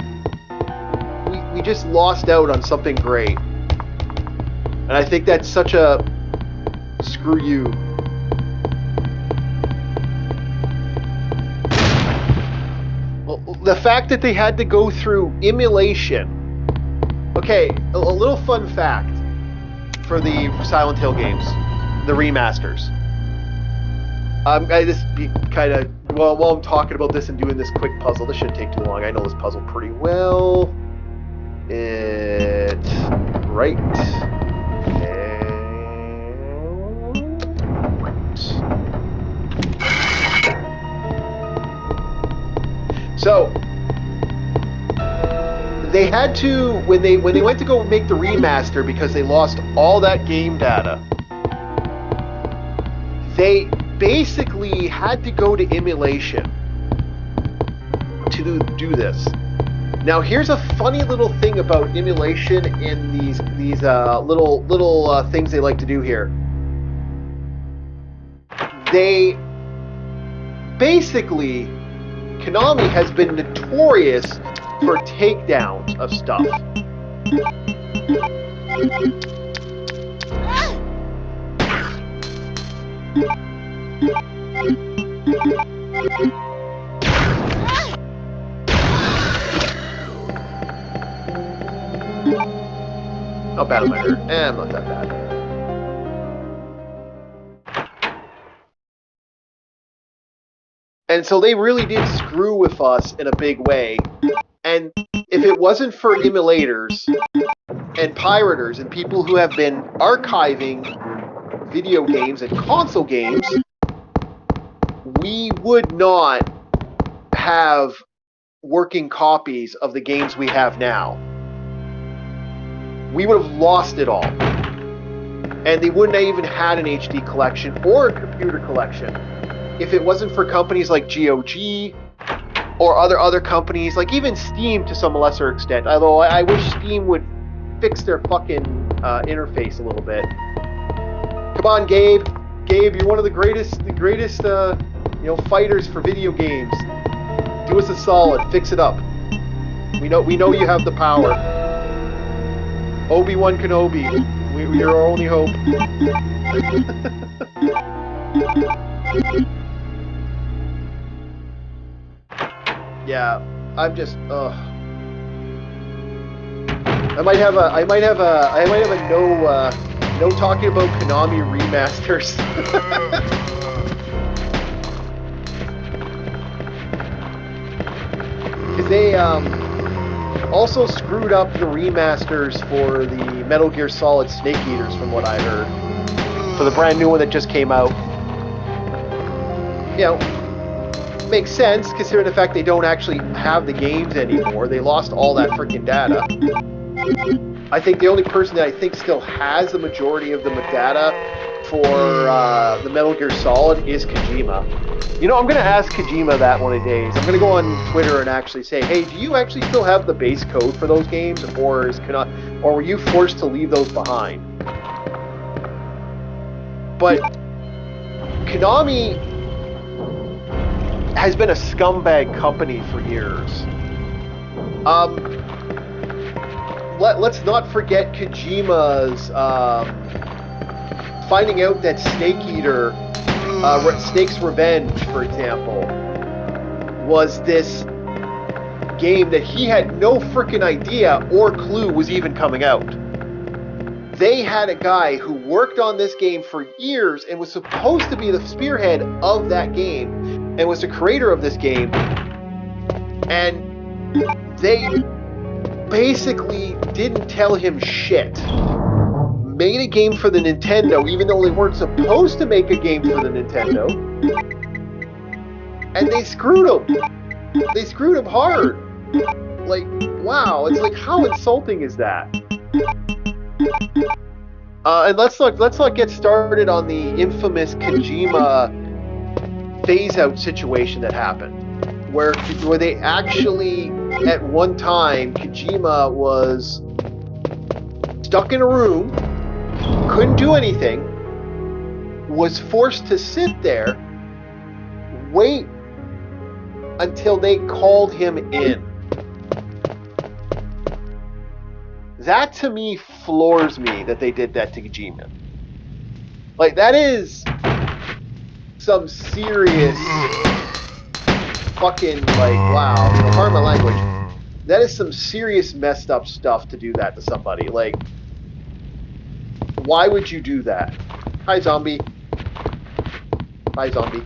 We just lost out on something great. And I think that's such a screw you. Well, the fact that they had to go through emulation. Okay, a little fun fact for the Silent Hill games, the remasters. I just be kind of while I'm talking about this and doing this quick puzzle. This shouldn't take too long. I know this puzzle pretty well. It's right. So they had to when they went to go make the remaster because they lost all that game data. They basically had to go to emulation to do this. Now here's a funny little thing about emulation in these little things they like to do here. They basically Konami has been notorious for takedowns of stuff. How bad am I hurt? I'm not that bad. And so they really did screw with us in a big way. And if it wasn't for emulators and pirators and people who have been archiving video games and console games, we would not have working copies of the games we have now. We would have lost it all. And they wouldn't have even had an HD collection or a computer collection if it wasn't for companies like GOG or other companies, like even Steam to some lesser extent. Although I wish Steam would fix their fucking interface a little bit. Come on, Gabe. Gabe, you're one of the greatest fighters for video games. Do us a solid, fix it up. We know you have the power. Obi-Wan Kenobi, you're our only hope. Yeah, I'm just I might have a no talking about Konami remasters. Because they also screwed up the remasters for the Metal Gear Solid Snake Eaters, from what I heard, for the brand new one that just came out. You know, makes sense considering the fact they don't actually have the games anymore. They lost all that freaking data. I think the only person that I think still has the majority of the data for the Metal Gear Solid is Kojima. You know, I'm going to ask Kojima that one of the days. I'm going to go on Twitter and actually say, hey, do you actually still have the base code for those games, or were you forced to leave those behind? But Konami has been a scumbag company for years. Let's not forget Kojima's finding out that Snake Eater, Snake's Revenge, for example, was this game that he had no freaking idea or clue was even coming out. They had a guy who worked on this game for years and was supposed to be the spearhead of that game and was the creator of this game, and they basically didn't tell him shit. Made a game for the Nintendo, even though they weren't supposed to make a game for the Nintendo. And they screwed him. They screwed him hard. Like, wow, it's like, how insulting is that? And let's not get started on the infamous Kojima phase-out situation that happened. Where they actually, at one time, Kojima was stuck in a room, couldn't do anything, was forced to sit there, wait until they called him in. That to me floors me that they did that to G-Man. Like, that is some serious fucking, like, wow. Pardon my language. That is some serious messed up stuff to do that to somebody. Like, why would you do that? Hi, zombie. Bye, zombie.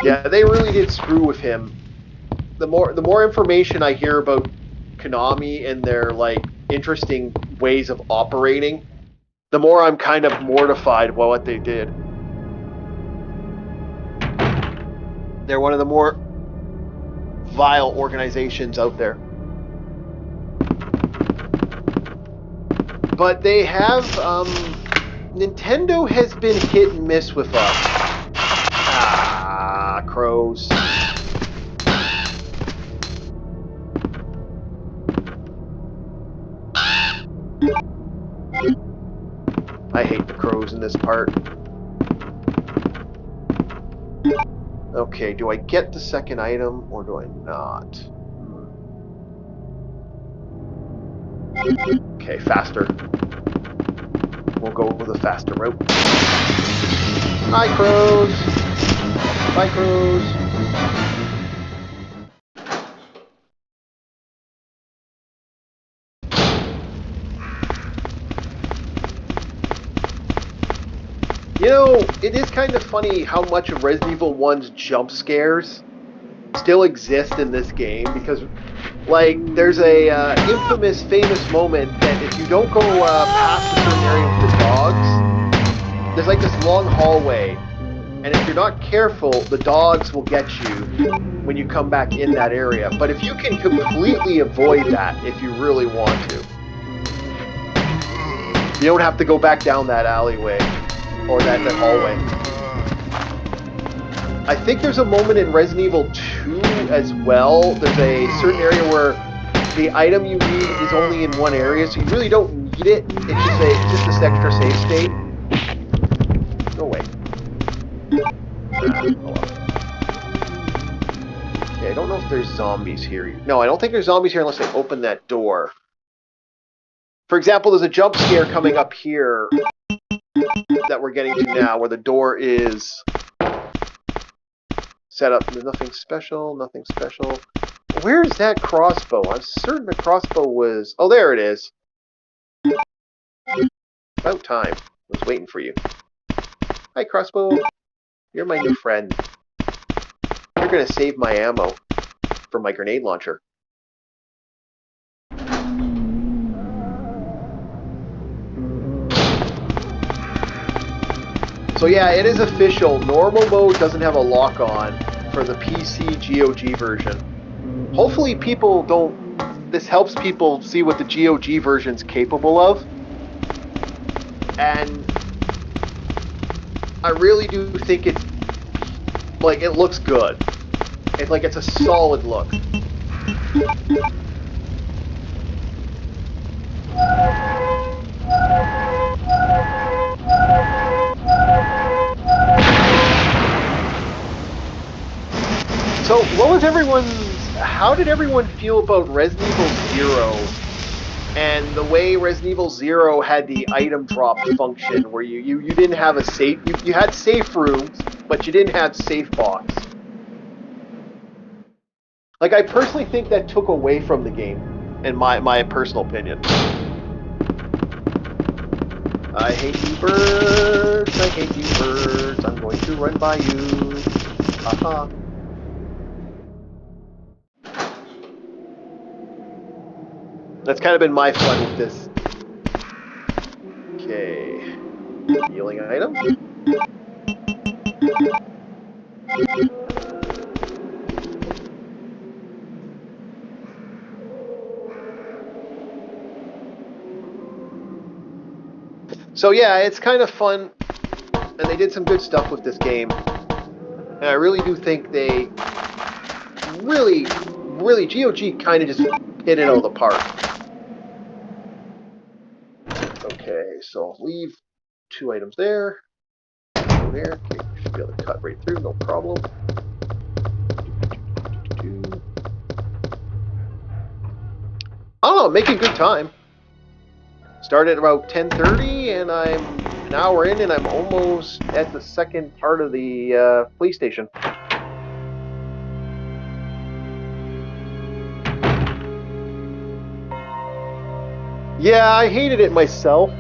Yeah, they really did screw with him. The more information I hear about Konami and their, like, interesting ways of operating, the more I'm kind of mortified by what they did. They're one of the more vile organizations out there. But they have, Nintendo has been hit and miss with us. Ah, crows. I hate the crows in this part. Okay, do I get the second item or do I not? Okay, faster. We'll go with a faster route. Hi, crows! Bye, crows! You know, it is kind of funny how much of Resident Evil 1's jump scares still exist in this game, because, like, there's a infamous, famous moment that if you don't go past a certain area with the dogs, there's like this long hallway, and if you're not careful, the dogs will get you when you come back in that area. But if you can completely avoid that, if you really want to, you don't have to go back down that alleyway. Or that hallway. I think there's a moment in Resident Evil 2 as well. There's a certain area where the item you need is only in one area, so you really don't need it. It's just this extra save state. Go away. Okay, I don't know if there's zombies here. No, I don't think there's zombies here unless I open that door. For example, there's a jump scare coming up here that we're getting to now, where the door is set up. There's nothing special, nothing special. Where is that crossbow? I'm certain the crossbow was... Oh, there it is. About time. I was waiting for you. Hi, crossbow. You're my new friend. You're gonna save my ammo for my grenade launcher. So yeah, it is official. Normal mode doesn't have a lock-on for the PC GOG version. Hopefully people don't... This helps people see what the GOG version's capable of. And I really do think it's... Like, it looks good. It's like it's a solid look. So, what was everyone's... How did everyone feel about Resident Evil 0 and the way Resident Evil 0 had the item drop function where you didn't have a safe... You had safe rooms, but you didn't have safe box. Like, I personally think that took away from the game, in my personal opinion. I hate you birds, I hate you birds, I'm going to run by you. Haha. That's kind of been my fun with this. Okay. Healing item. So yeah, it's kind of fun, and they did some good stuff with this game. And I really do think they really, GOG kind of just hit it out of the park. Okay, so I'll leave 2 items there. Go there. Okay, should be able to cut right through, no problem. I don't know, making good time. Started at about 10:30, and I'm an hour in, and I'm almost at the second part of the police station. Yeah, I hated it myself.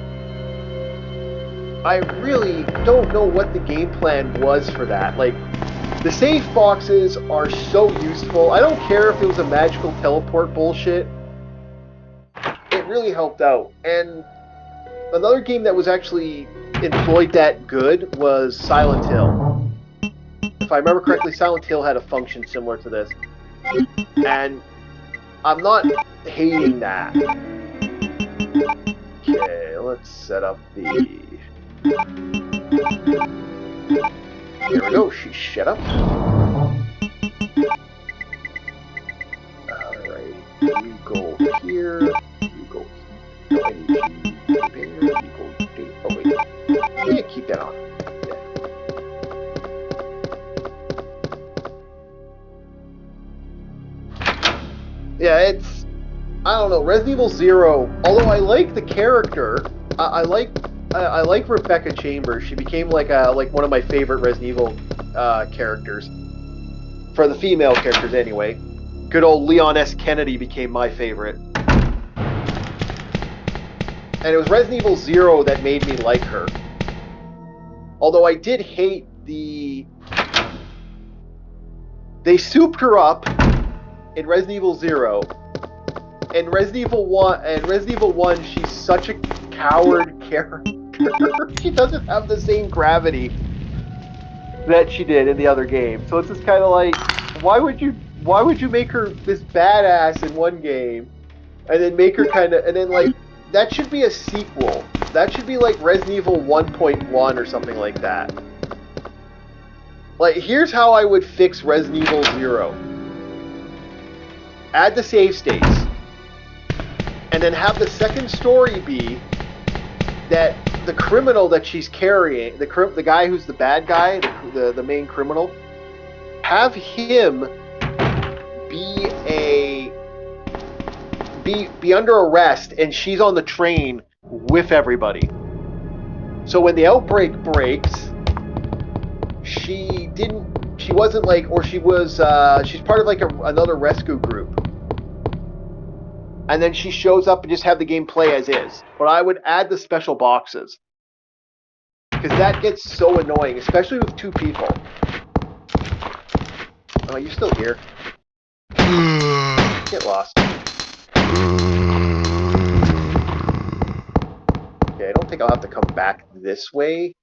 I really don't know what the game plan was for that. Like, the safe boxes are so useful. I don't care if it was a magical teleport bullshit. It really helped out. And another game that was actually employed that good was Silent Hill. If I remember correctly, Silent Hill had a function similar to this. And I'm not hating that. Okay, let's set up the... There we go, she shut up. Alright, you go here, you go here. I need you there, you go there. Oh wait, yeah, keep that on. Yeah, it's... I don't know, Resident Evil 0, although I like the character, I like Rebecca Chambers. She became like one of my favorite Resident Evil characters. For the female characters, anyway. Good old Leon S. Kennedy became my favorite. And it was Resident Evil 0 that made me like her. Although I did hate the... They souped her up in Resident Evil 0. In Resident Evil 1, she's such a coward character. She doesn't have the same gravity that she did in the other game. So it's just kind of like, why would you make her this badass in one game, and then make her and then like, that should be a sequel. That should be like Resident Evil 1.1 or something like that. Like, here's how I would fix Resident Evil 0. Add the save states. And then have the second story be that the criminal that she's carrying, the guy who's the bad guy, the main criminal, have him be under arrest, and she's on the train with everybody. So when the outbreak breaks, she's part of like another rescue group. And then she shows up and just have the game play as is. But I would add the special boxes. Because that gets so annoying, especially with 2 people. Oh, you're still here. Get lost. Okay, I don't think I'll have to come back this way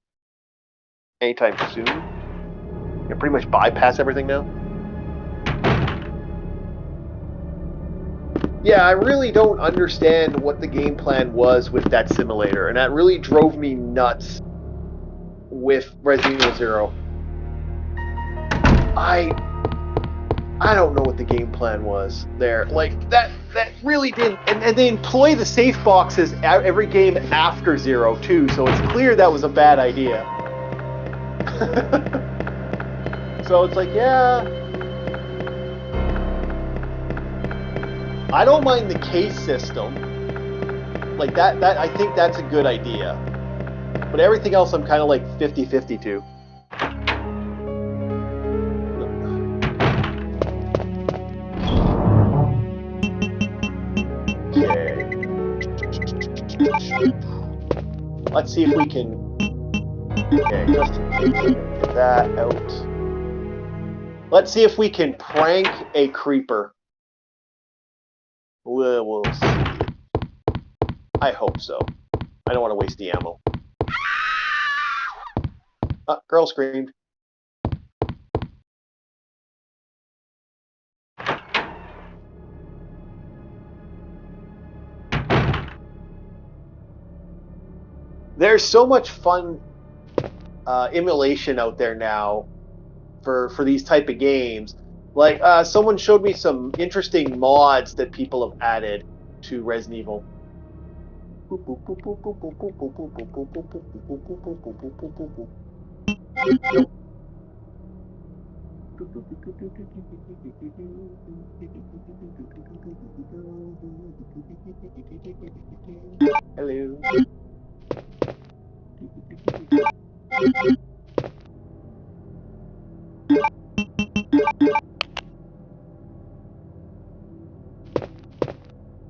anytime soon. I can pretty much bypass everything now. Yeah, I really don't understand what the game plan was with that simulator, and that really drove me nuts with Resident Evil 0. I don't know what the game plan was there. Like, that really didn't... And they employ the safe boxes every game after 0, too, so it's clear that was a bad idea. So it's like, yeah... I don't mind the case system. Like, that I think that's a good idea. But everything else I'm kind of like 50-50 to. Okay. Let's see if we can... Okay, just get that out. Let's see if we can prank a creeper. We'll see. I hope so. I don't want to waste the ammo. Girl screamed. There's so much fun emulation out there now for these type of games. Like, someone showed me some interesting mods that people have added to Resident Evil. Hello.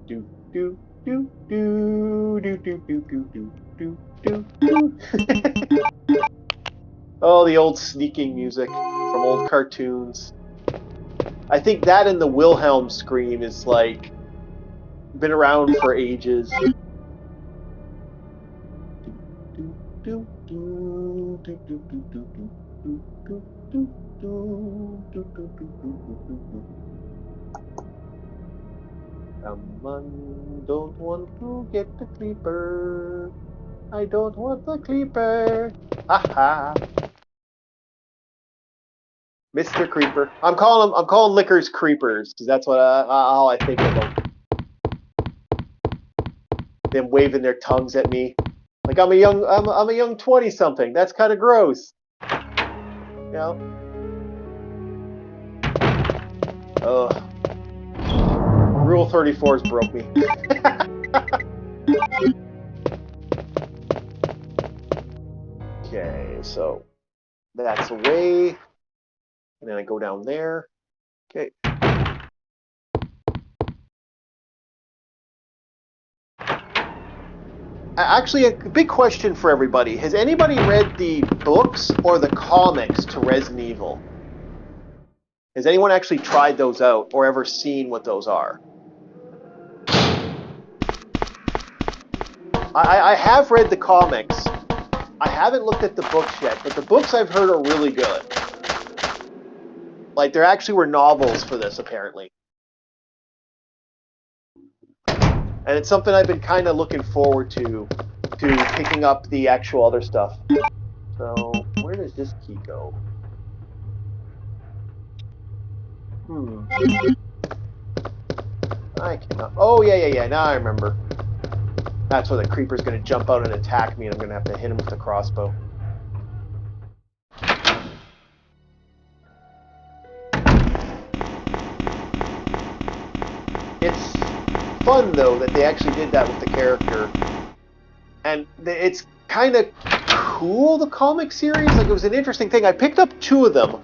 Do do do do do do do do do do do. Oh, the old sneaking music from old cartoons. I think that and the Wilhelm scream is like been around for ages. Someone don't want to get the creeper. I don't want the creeper. Haha. Mr. Creeper. I'm calling liquors creepers because that's what how I think of them. Them waving their tongues at me, like I'm a young 20-something. That's kind of gross. You know. Ugh. Rule 34's broke me. Okay, so that's away, and then I go down there. Okay. Actually, a big question for everybody. Has anybody read the books or the comics to Resident Evil? Has anyone actually tried those out or ever seen what those are? I have read the comics. I haven't looked at the books yet, but the books I've heard are really good. Like, there actually were novels for this, apparently. And it's something I've been kind of looking forward to picking up the actual other stuff. So, where does this key go? I cannot... Oh, yeah. Now I remember. That's where the creeper's going to jump out and attack me, and I'm going to have to hit him with the crossbow. It's fun, though, that they actually did that with the character. And it's kind of cool, the comic series. Like, it was an interesting thing. I picked up 2 of them.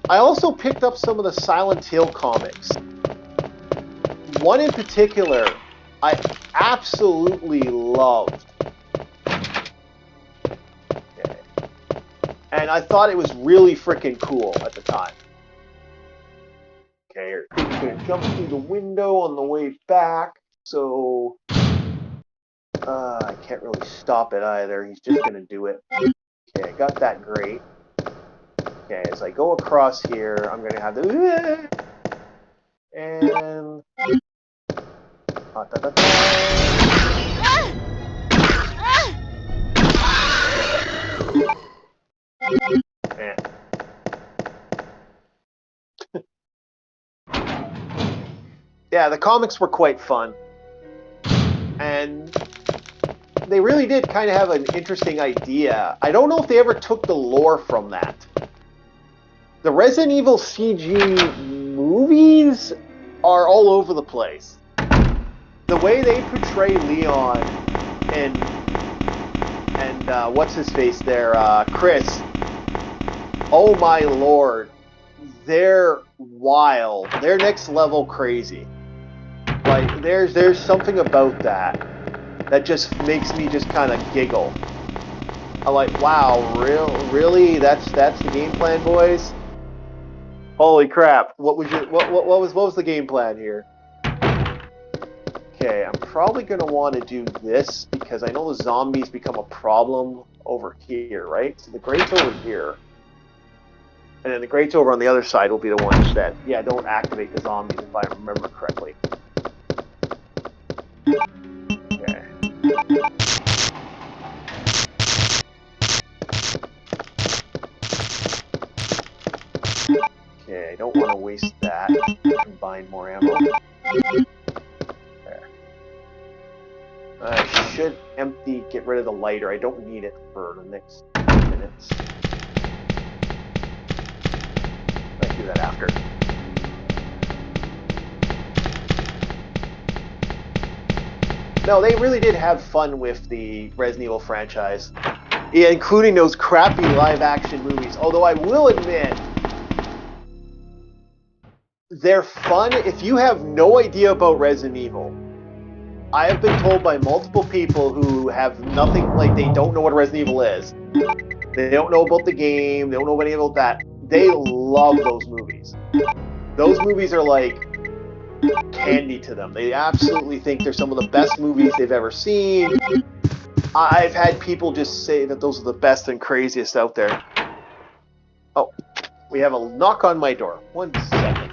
I also picked up some of the Silent Hill comics. One in particular, I absolutely loved. Okay. And I thought it was really freaking cool at the time. Okay, he's going to jump through the window on the way back, so I can't really stop it either. He's just going to do it. Okay, I got that great. Okay, as I go across here, I'm going to have the... And... Yeah. Yeah, the comics were quite fun. And they really did kind of have an interesting idea. I don't know if they ever took the lore from that. The Resident Evil CG movies are all over the place. The way they portray Leon and what's his face there, Chris. Oh my lord, they're wild. They're next level crazy. Like there's something about that just makes me just kind of giggle. I'm like, wow, really? That's the game plan, boys. Holy crap! What was the game plan here? Okay, I'm probably going to want to do this because I know the zombies become a problem over here, right? So the grate's over here. And then the grate's over on the other side will be the ones that, yeah, don't activate the zombies if I remember correctly. Okay. Okay, I don't want to waste that. Combine more ammo. I should get rid of the lighter. I don't need it for the next minutes. I can do that after. No, they really did have fun with the Resident Evil franchise. Yeah, including those crappy live-action movies. Although I will admit, they're fun. If you have no idea about Resident Evil, I have been told by multiple people who have nothing, like they don't know what Resident Evil is. They don't know about the game. They don't know anything about that. They love those movies. Those movies are like candy to them. They absolutely think they're some of the best movies they've ever seen. I've had people just say that those are the best and craziest out there. Oh, we have a knock on my door. 1 second.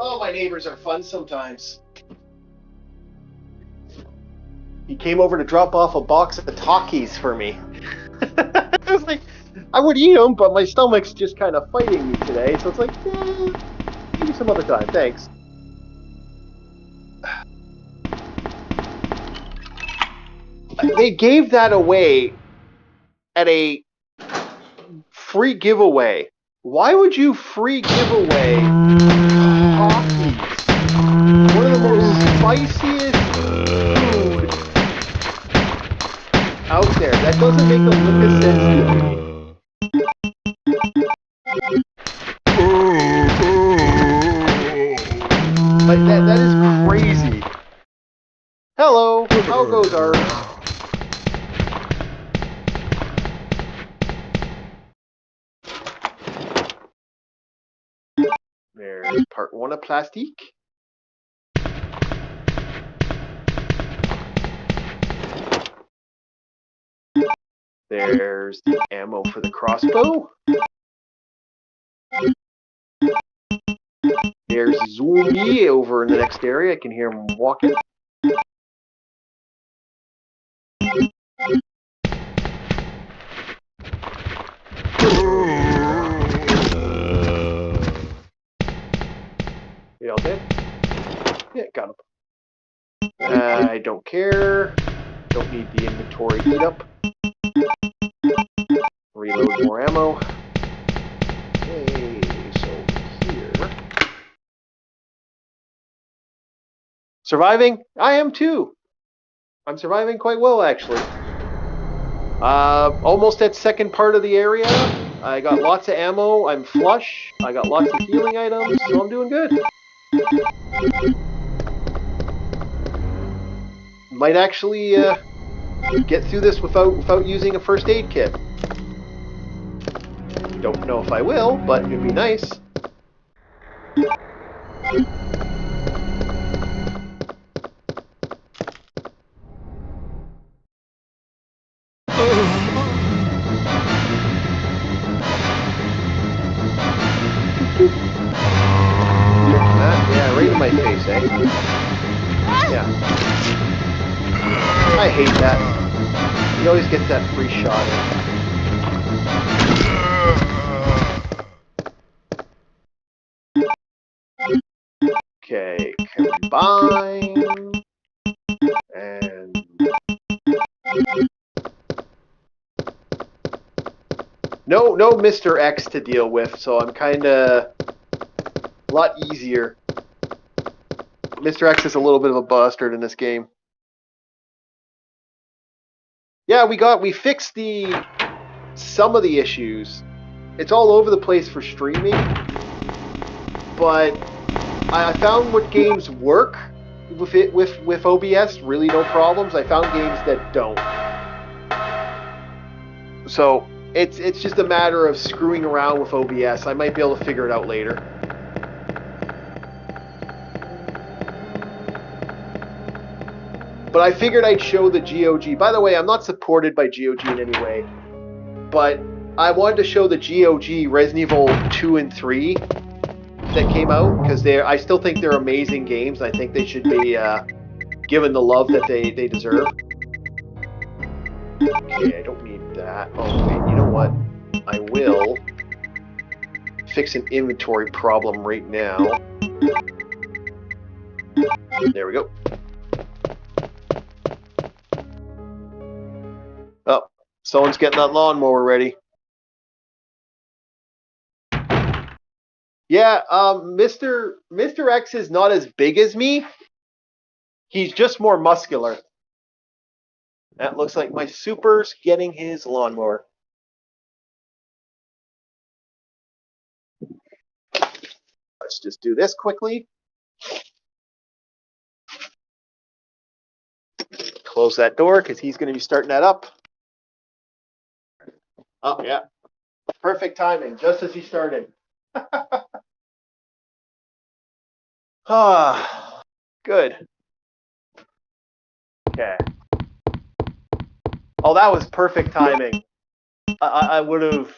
Oh, my neighbors are fun sometimes. He came over to drop off a box of Takis for me. I was like, I would eat them, but my stomach's just kind of fighting me today, so it's like, maybe some other time, thanks. They gave that away at a free giveaway. Why would you free give away Takis? One of the most spiciest food out there. That doesn't make a lick of sense to me. Like that is crazy. Hello, how goes ours? There's part 1 of plastic. There's the ammo for the crossbow. There's Zombie over in the next area. I can hear him walking. You all dead? Yeah, got him. I don't care. Don't need the inventory heat up. Reload more ammo. Okay, so here. Surviving? I am too. I'm surviving quite well, actually. Almost at second part of the area. I got lots of ammo. I'm flush. I got lots of healing items, so I'm doing good. Might actually get through this without using a first aid kit. Don't know if I will, but it'd be nice. Yeah, right in my face, eh? Yeah. I hate that. He always gets that free shot in. Okay, combine. And... No Mr. X to deal with, so I'm kinda... a lot easier. Mr. X is a little bit of a bastard in this game. Yeah, we fixed some of the issues. It's all over the place for streaming, but I found what games work with OBS, really no problems. I found games that don't. So it's just a matter of screwing around with OBS. I might be able to figure it out later. But I figured I'd show the GOG. By the way, I'm not supported by GOG in any way. But I wanted to show the GOG Resident Evil 2 and 3 that came out. Because I still think they're amazing games. I think they should be given the love that they deserve. Okay, I don't need that. Oh, wait, you know what? I will fix an inventory problem right now. There we go. Oh, someone's getting that lawnmower ready. Yeah, Mr. X is not as big as me. He's just more muscular. That looks like my super's getting his lawnmower. Let's just do this quickly. Close that door because he's going to be starting that up. Oh, yeah. Perfect timing, just as he started. Ah, good. Okay. Oh, that was perfect timing. I would have.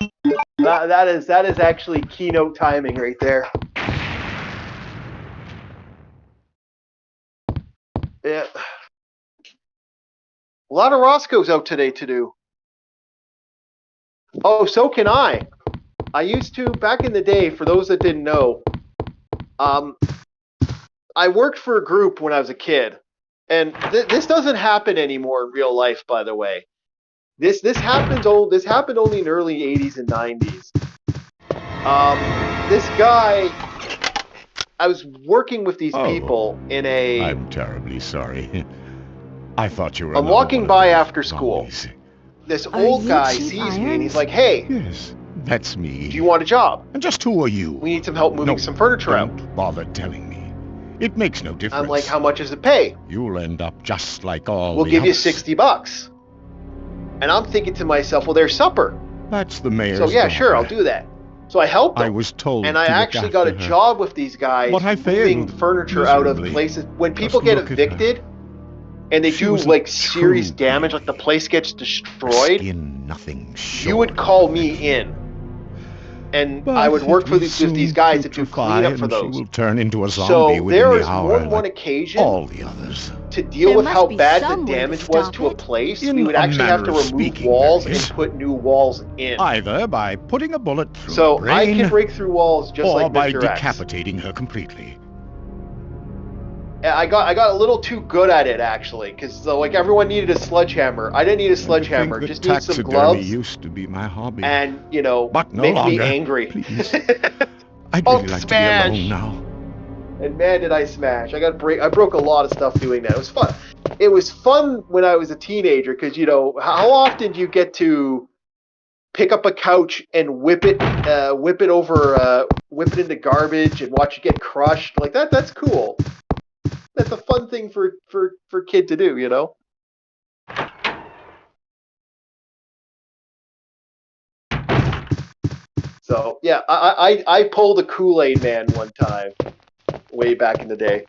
That is actually keynote timing right there. Yeah. A lot of Roscoe's out today to do. Oh, so can I. I used to, back in the day, for those that didn't know, I worked for a group when I was a kid. And this doesn't happen anymore in real life, by the way. This happened only in the early 80s and 90s. This guy, I was working with these people in a... I'm terribly sorry. I thought you were... I'm walking by after school. This old guy sees me and he's like, hey, Yes, that's me. do you want a job? And just who are you? We need some help moving some furniture out. Don't bother telling me. It makes no difference. I'm like, how much does it pay? You'll end up just like all We'll the give you others. $60. And I'm thinking to myself, well, there's supper. That's the mayor's So yeah, daughter. sure, I'll do that. So I helped I him. was told And I to look actually got a after her. job with these guys But I moving failed furniture out of miserably. places. When people Just get look at her. evicted and they She do was a like serious true damage, like the place gets destroyed, Skin nothing you would short call of me it. in. And But I would work it for will these soon guys that do putrefy cleanup for and those. She will turn into a zombie So within there the was hour, more than one like occasion all the others. to deal There with must how be bad the some way to damage was stop to a it. place. In We would a actually have to manner of remove speaking, walls that and is. put new walls in. Either by putting a bullet through So her I brain, can break through walls just or like by Mr. X. decapitating her completely. I got a little too good at it actually, because like everyone needed a sledgehammer. I didn't need a sledgehammer. I think Just that need some taxidermy gloves used to be my hobby. and make But no me longer, angry. please. I'd Hulk really like smash! to be alone now. And man, did I smash! I broke a lot of stuff doing that. It was fun. It was fun when I was a teenager, because how often do you get to pick up a couch and whip it into garbage and watch it get crushed like that? That's cool. That's a fun thing for kid to do, So yeah, I pulled a Kool-Aid Man one time, way back in the day.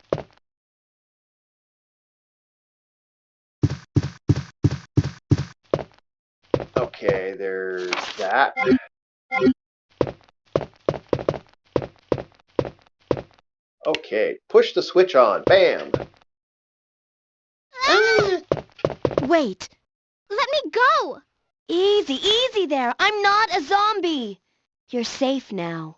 Okay, there's that. Okay, push the switch on. Bam. Wait. Let me go! Easy, easy there. I'm not a zombie. You're safe now.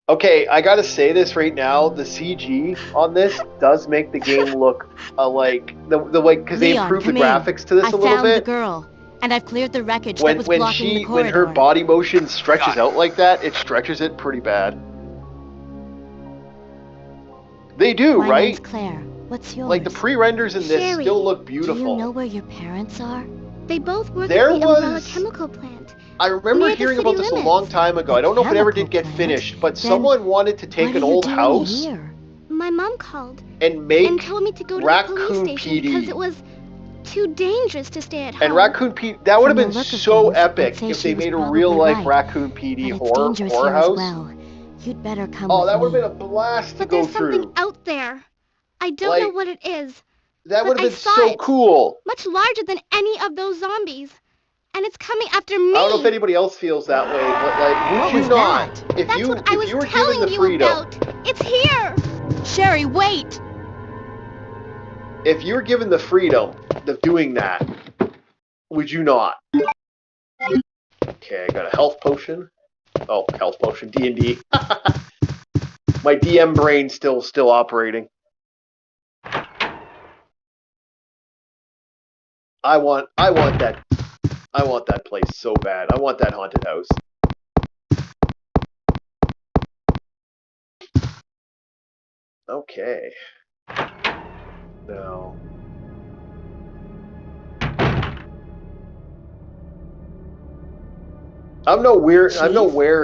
Okay, I gotta say this right now. The CG on this does make the game look like because they Leon, improved the come in. graphics to this I a little found the bit. girl, and I've cleared the wreckage When that was blocking the when corridor. her body motion stretches out like that, it stretches it pretty bad. They do, My right? name's Claire. What's yours? Like the pre-renders in this Sherry. still look Do beautiful. you know where your parents are? They both work There at the Umbrella was- Chemical Plant. I remember Near the hearing city about this a limits. long time ago. I don't know if it ever did get Chemical finished, but Then someone wanted to take what an are you old doing house here? My mom called and and make told me to go to the Raccoon police station PD. because it was too dangerous to stay at home. and Raccoon PD. That would have From been the look of so things, epic I'd say if she they was made a probably real life right. Raccoon But PD it's horror dangerous horror here as house. well. You'd better come Oh, with that would me. have been a blast to But go there's something through. out there. I don't know Like- what it is, That But would have I been saw so it. cool. Much larger than any of those zombies. And it's coming after me. I don't know if anybody else feels that way, but like, would What you was not? that? If That's you what I if was you were given telling the you freedom, about. It's here. Sherry, wait! if you were given the freedom of doing that, would you not? Okay, I got a health potion. Oh, health potion, D&D. My DM brain's still operating. I want that place so bad. I want that haunted house. Okay. Now, I'm nowhere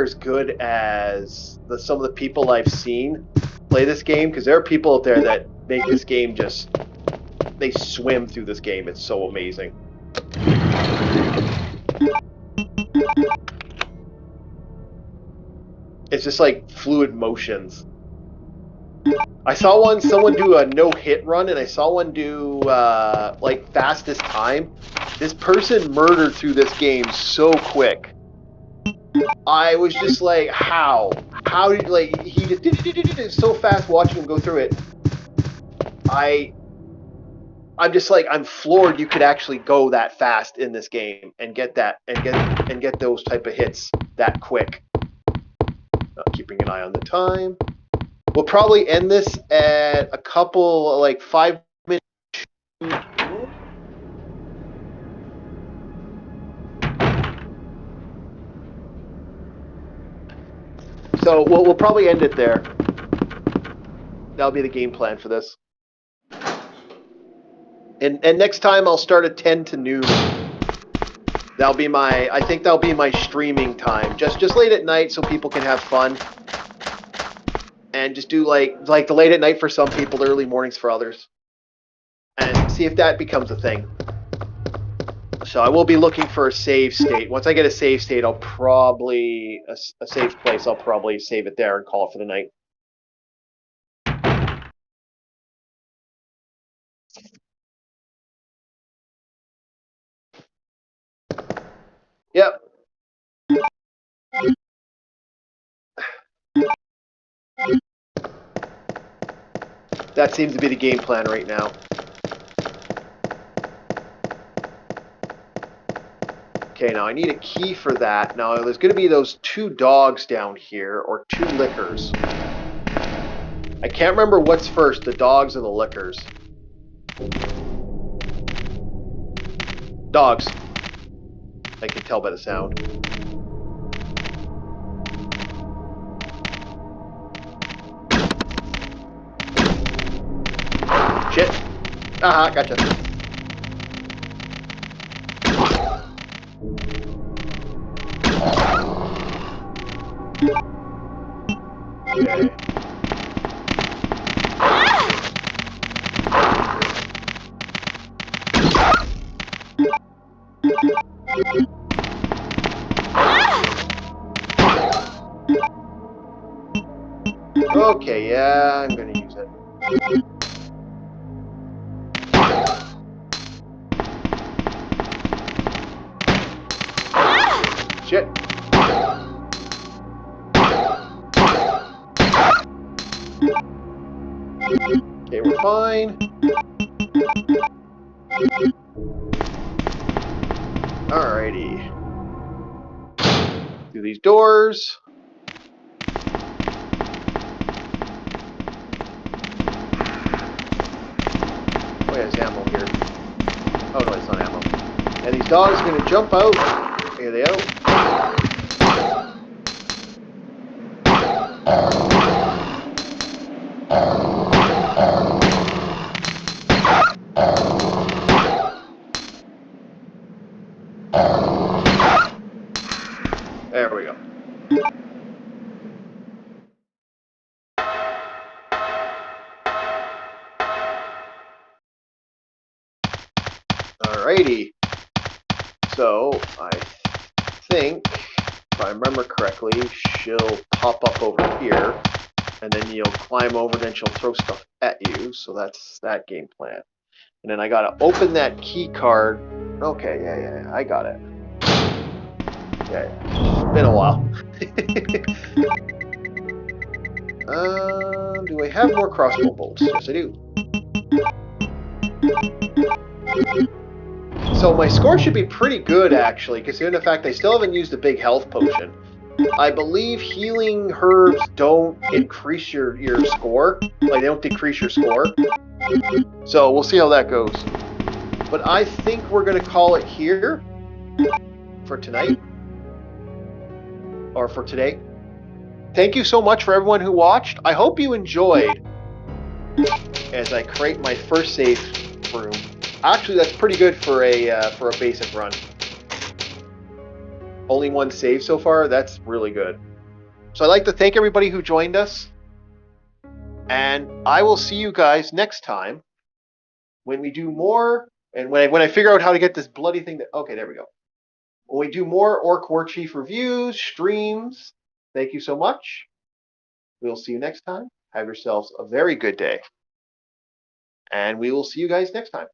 as good as some of the people I've seen play this game, because there are people out there that make this game they swim through this game. It's so amazing. It's just like fluid motions. I saw someone do a no-hit run, and I saw one do like fastest time. This person murdered through this game so quick. I was just like, how? How did, like, he just did so fast watching him go through it. I'm just like, I'm floored you could actually go that fast in this game and get that and get those type of hits that quick. Keeping an eye on the time. We'll probably end this at a couple, like 5 minutes. So we'll probably end it there. That'll be the game plan for this. And next time I'll start at 10 to noon. I think that'll be my streaming time. Just late at night so people can have fun. And just do like the late at night for some people, the early mornings for others. And see if that becomes a thing. So I will be looking for a save state. Once I get a save state, I'll probably a safe place. I'll probably save it there and call it for the night. Yep. That seems to be the game plan right now. Okay, now I need a key for that. Now there's going to be those 2 dogs down here, or 2 liquors. I can't remember what's first, the dogs or the liquors. Dogs. I can tell by the sound. Shit. Aha, gotcha. Okay. Okay, yeah, I'm gonna use it. Shit. Okay, we're fine. Alrighty. Through these doors. Oh yeah, there's ammo here. Oh no, it's not ammo. And these dogs are gonna jump out. Here they go. There we go. Alrighty. So, I think, if I remember correctly, she'll pop up over here, and then you'll climb over, then she'll throw stuff at you, so that's that game plan. And then I gotta open that key card. Okay, yeah, I got it. Yeah. It's been a while. Do I have more crossbow bolts? Yes, I do. So my score should be pretty good, actually, considering the fact I still haven't used a big health potion. I believe healing herbs don't increase your score. Like, they don't decrease your score. So we'll see how that goes. But I think we're going to call it here for tonight. Or for today. Thank you so much for everyone who watched. I hope you enjoyed as I create my first save room. Actually, that's pretty good for a basic run. Only one save so far. That's really good. So I'd like to thank everybody who joined us. And I will see you guys next time when we do more. And when I figure out how to get this bloody thing to... Okay, there we go. When we do more Orc War Chief reviews, streams. Thank you so much. We'll see you next time. Have yourselves a very good day. And we will see you guys next time.